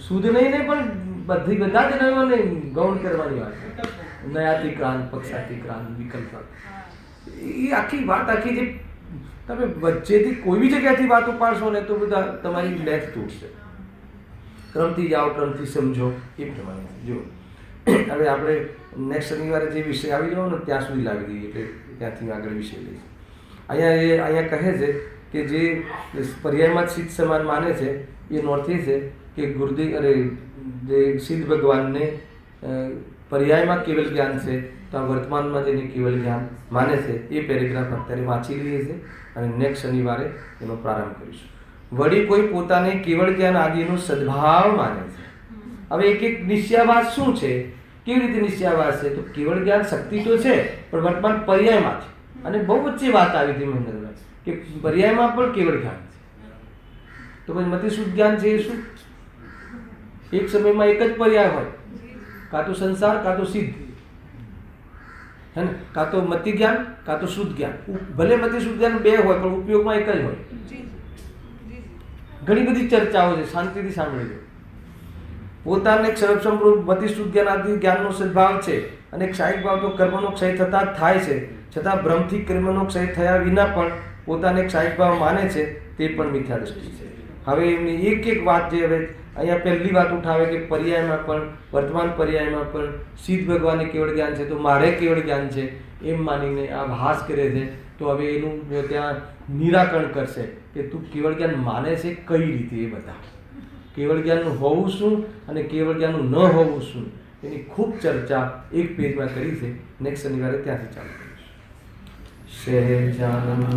Speaker 1: શુદ્ધ નહીં ને પણ બધા જ નયોને ગૌણ કરવાની વાત. નયાતિક્રાંત, પક્ષાતિક્રાંત, વિકલ્પ, એ આખી વાત, આખી જે તમે વચ્ચેથી કોઈ બી જગ્યાથી વાત ઉપાડશો ને તો બધા તમારી લેન્થ તૂટશે. ક્રમથી જાઓ, ક્રમથી સમજો, એ પ્રમાણે જો. હવે આપણે નેક્સ્ટ શનિવારે જે વિષય આવી જાઓ ને ત્યાં સુધી લાવી દઈએ, એટલે ત્યાંથી આગળ વિષય લઈશું. અહીંયા કહે છે કે જે પર્યાયમાં જ સિદ્ધ સમાન માને છે એ નોર્થ એ છે કે ગુરુદેવ અરે જે સિદ્ધ ભગવાનને પર્યાયમાં કેવલ જ્ઞાન છે, તો આ વર્તમાનમાં જેને કેવલ જ્ઞાન માને છે એ પેરેગ્રાફ અત્યારે વાંચી લઈએ છે અને નેક્સ્ટ શનિવારે એનો પ્રારંભ કરીશું. વળી કોઈ પોતાને કેવળ જ્ઞાન આદિનો સદભાવ માને છે. હવે એક નિશ્ચયાભાસ શું છે, કેવી રીતે નિશ્ચયાભાસ છે? તો કેવળ જ્ઞાન શક્તિ તો છે પણ વર્તમાન પર્યાયમાં છે. અને બહુ વચ્ચે વાત આવી હતી મહેન્દ્રભાઈ કે પર્યાયમાં પણ કેવળ જ્ઞાન છે. તો પછી મતિ શુદ્ધ જ્ઞાન છે એ શું? એક સમયમાં એક જ પર્યાય હોય, કાં તો સંસાર, કાં તો સિદ્ધ, હે ને, કાં તો મતિ જ્ઞાન, કાં તો શુદ્ધ જ્ઞાન. ભલે મતિ શુદ્ધ જ્ઞાન બે હોય પણ ઉપયોગમાં એક જ હોય. ઘણી બધી ચર્ચાઓ છે, શાંતિથી સાંભળી લો. પોતાને એક સર્વસંપૂર્ણ મતિ શુદ્ધ જ્ઞાન આદિ જ્ઞાનનો સદભાવ છે, અને ક્ષાયિક ભાવ તો કર્મનો ક્ષય થતા જ થાય છે, છતાં ભ્રમથી કર્મનો ક્ષય થયા વિના પણ પોતાને ક્ષાયિક ભાવ માને છે, તે પણ મિથ્યા દ્રષ્ટિ છે. હવે એમની એક વાત જે હવે અહીંયા પહેલી વાત ઉઠાવે કે પર્યાયમાં પણ, વર્તમાન પર્યાયમાં પણ સિદ્ધ ભગવાનને કેવળ જ્ઞાન છે તો મારે કેવળ જ્ઞાન છે એમ માનીને આ ભાસ કરે છે. તો હવે એનું ત્યાં નિરાકરણ કરશે કે તું કેવળ જ્ઞાન માને છે કઈ રીતે, એ બધા કેવળ જ્ઞાનનું હોવું શું અને કેવળ જ્ઞાનનું ન હોવું શું, એની ખૂબ ચર્ચા એક પેજમાં કરી છે. નેક્સ્ટ શનિવારે ત્યાંથી ચાલુ કરીશું. સહેજાનંદ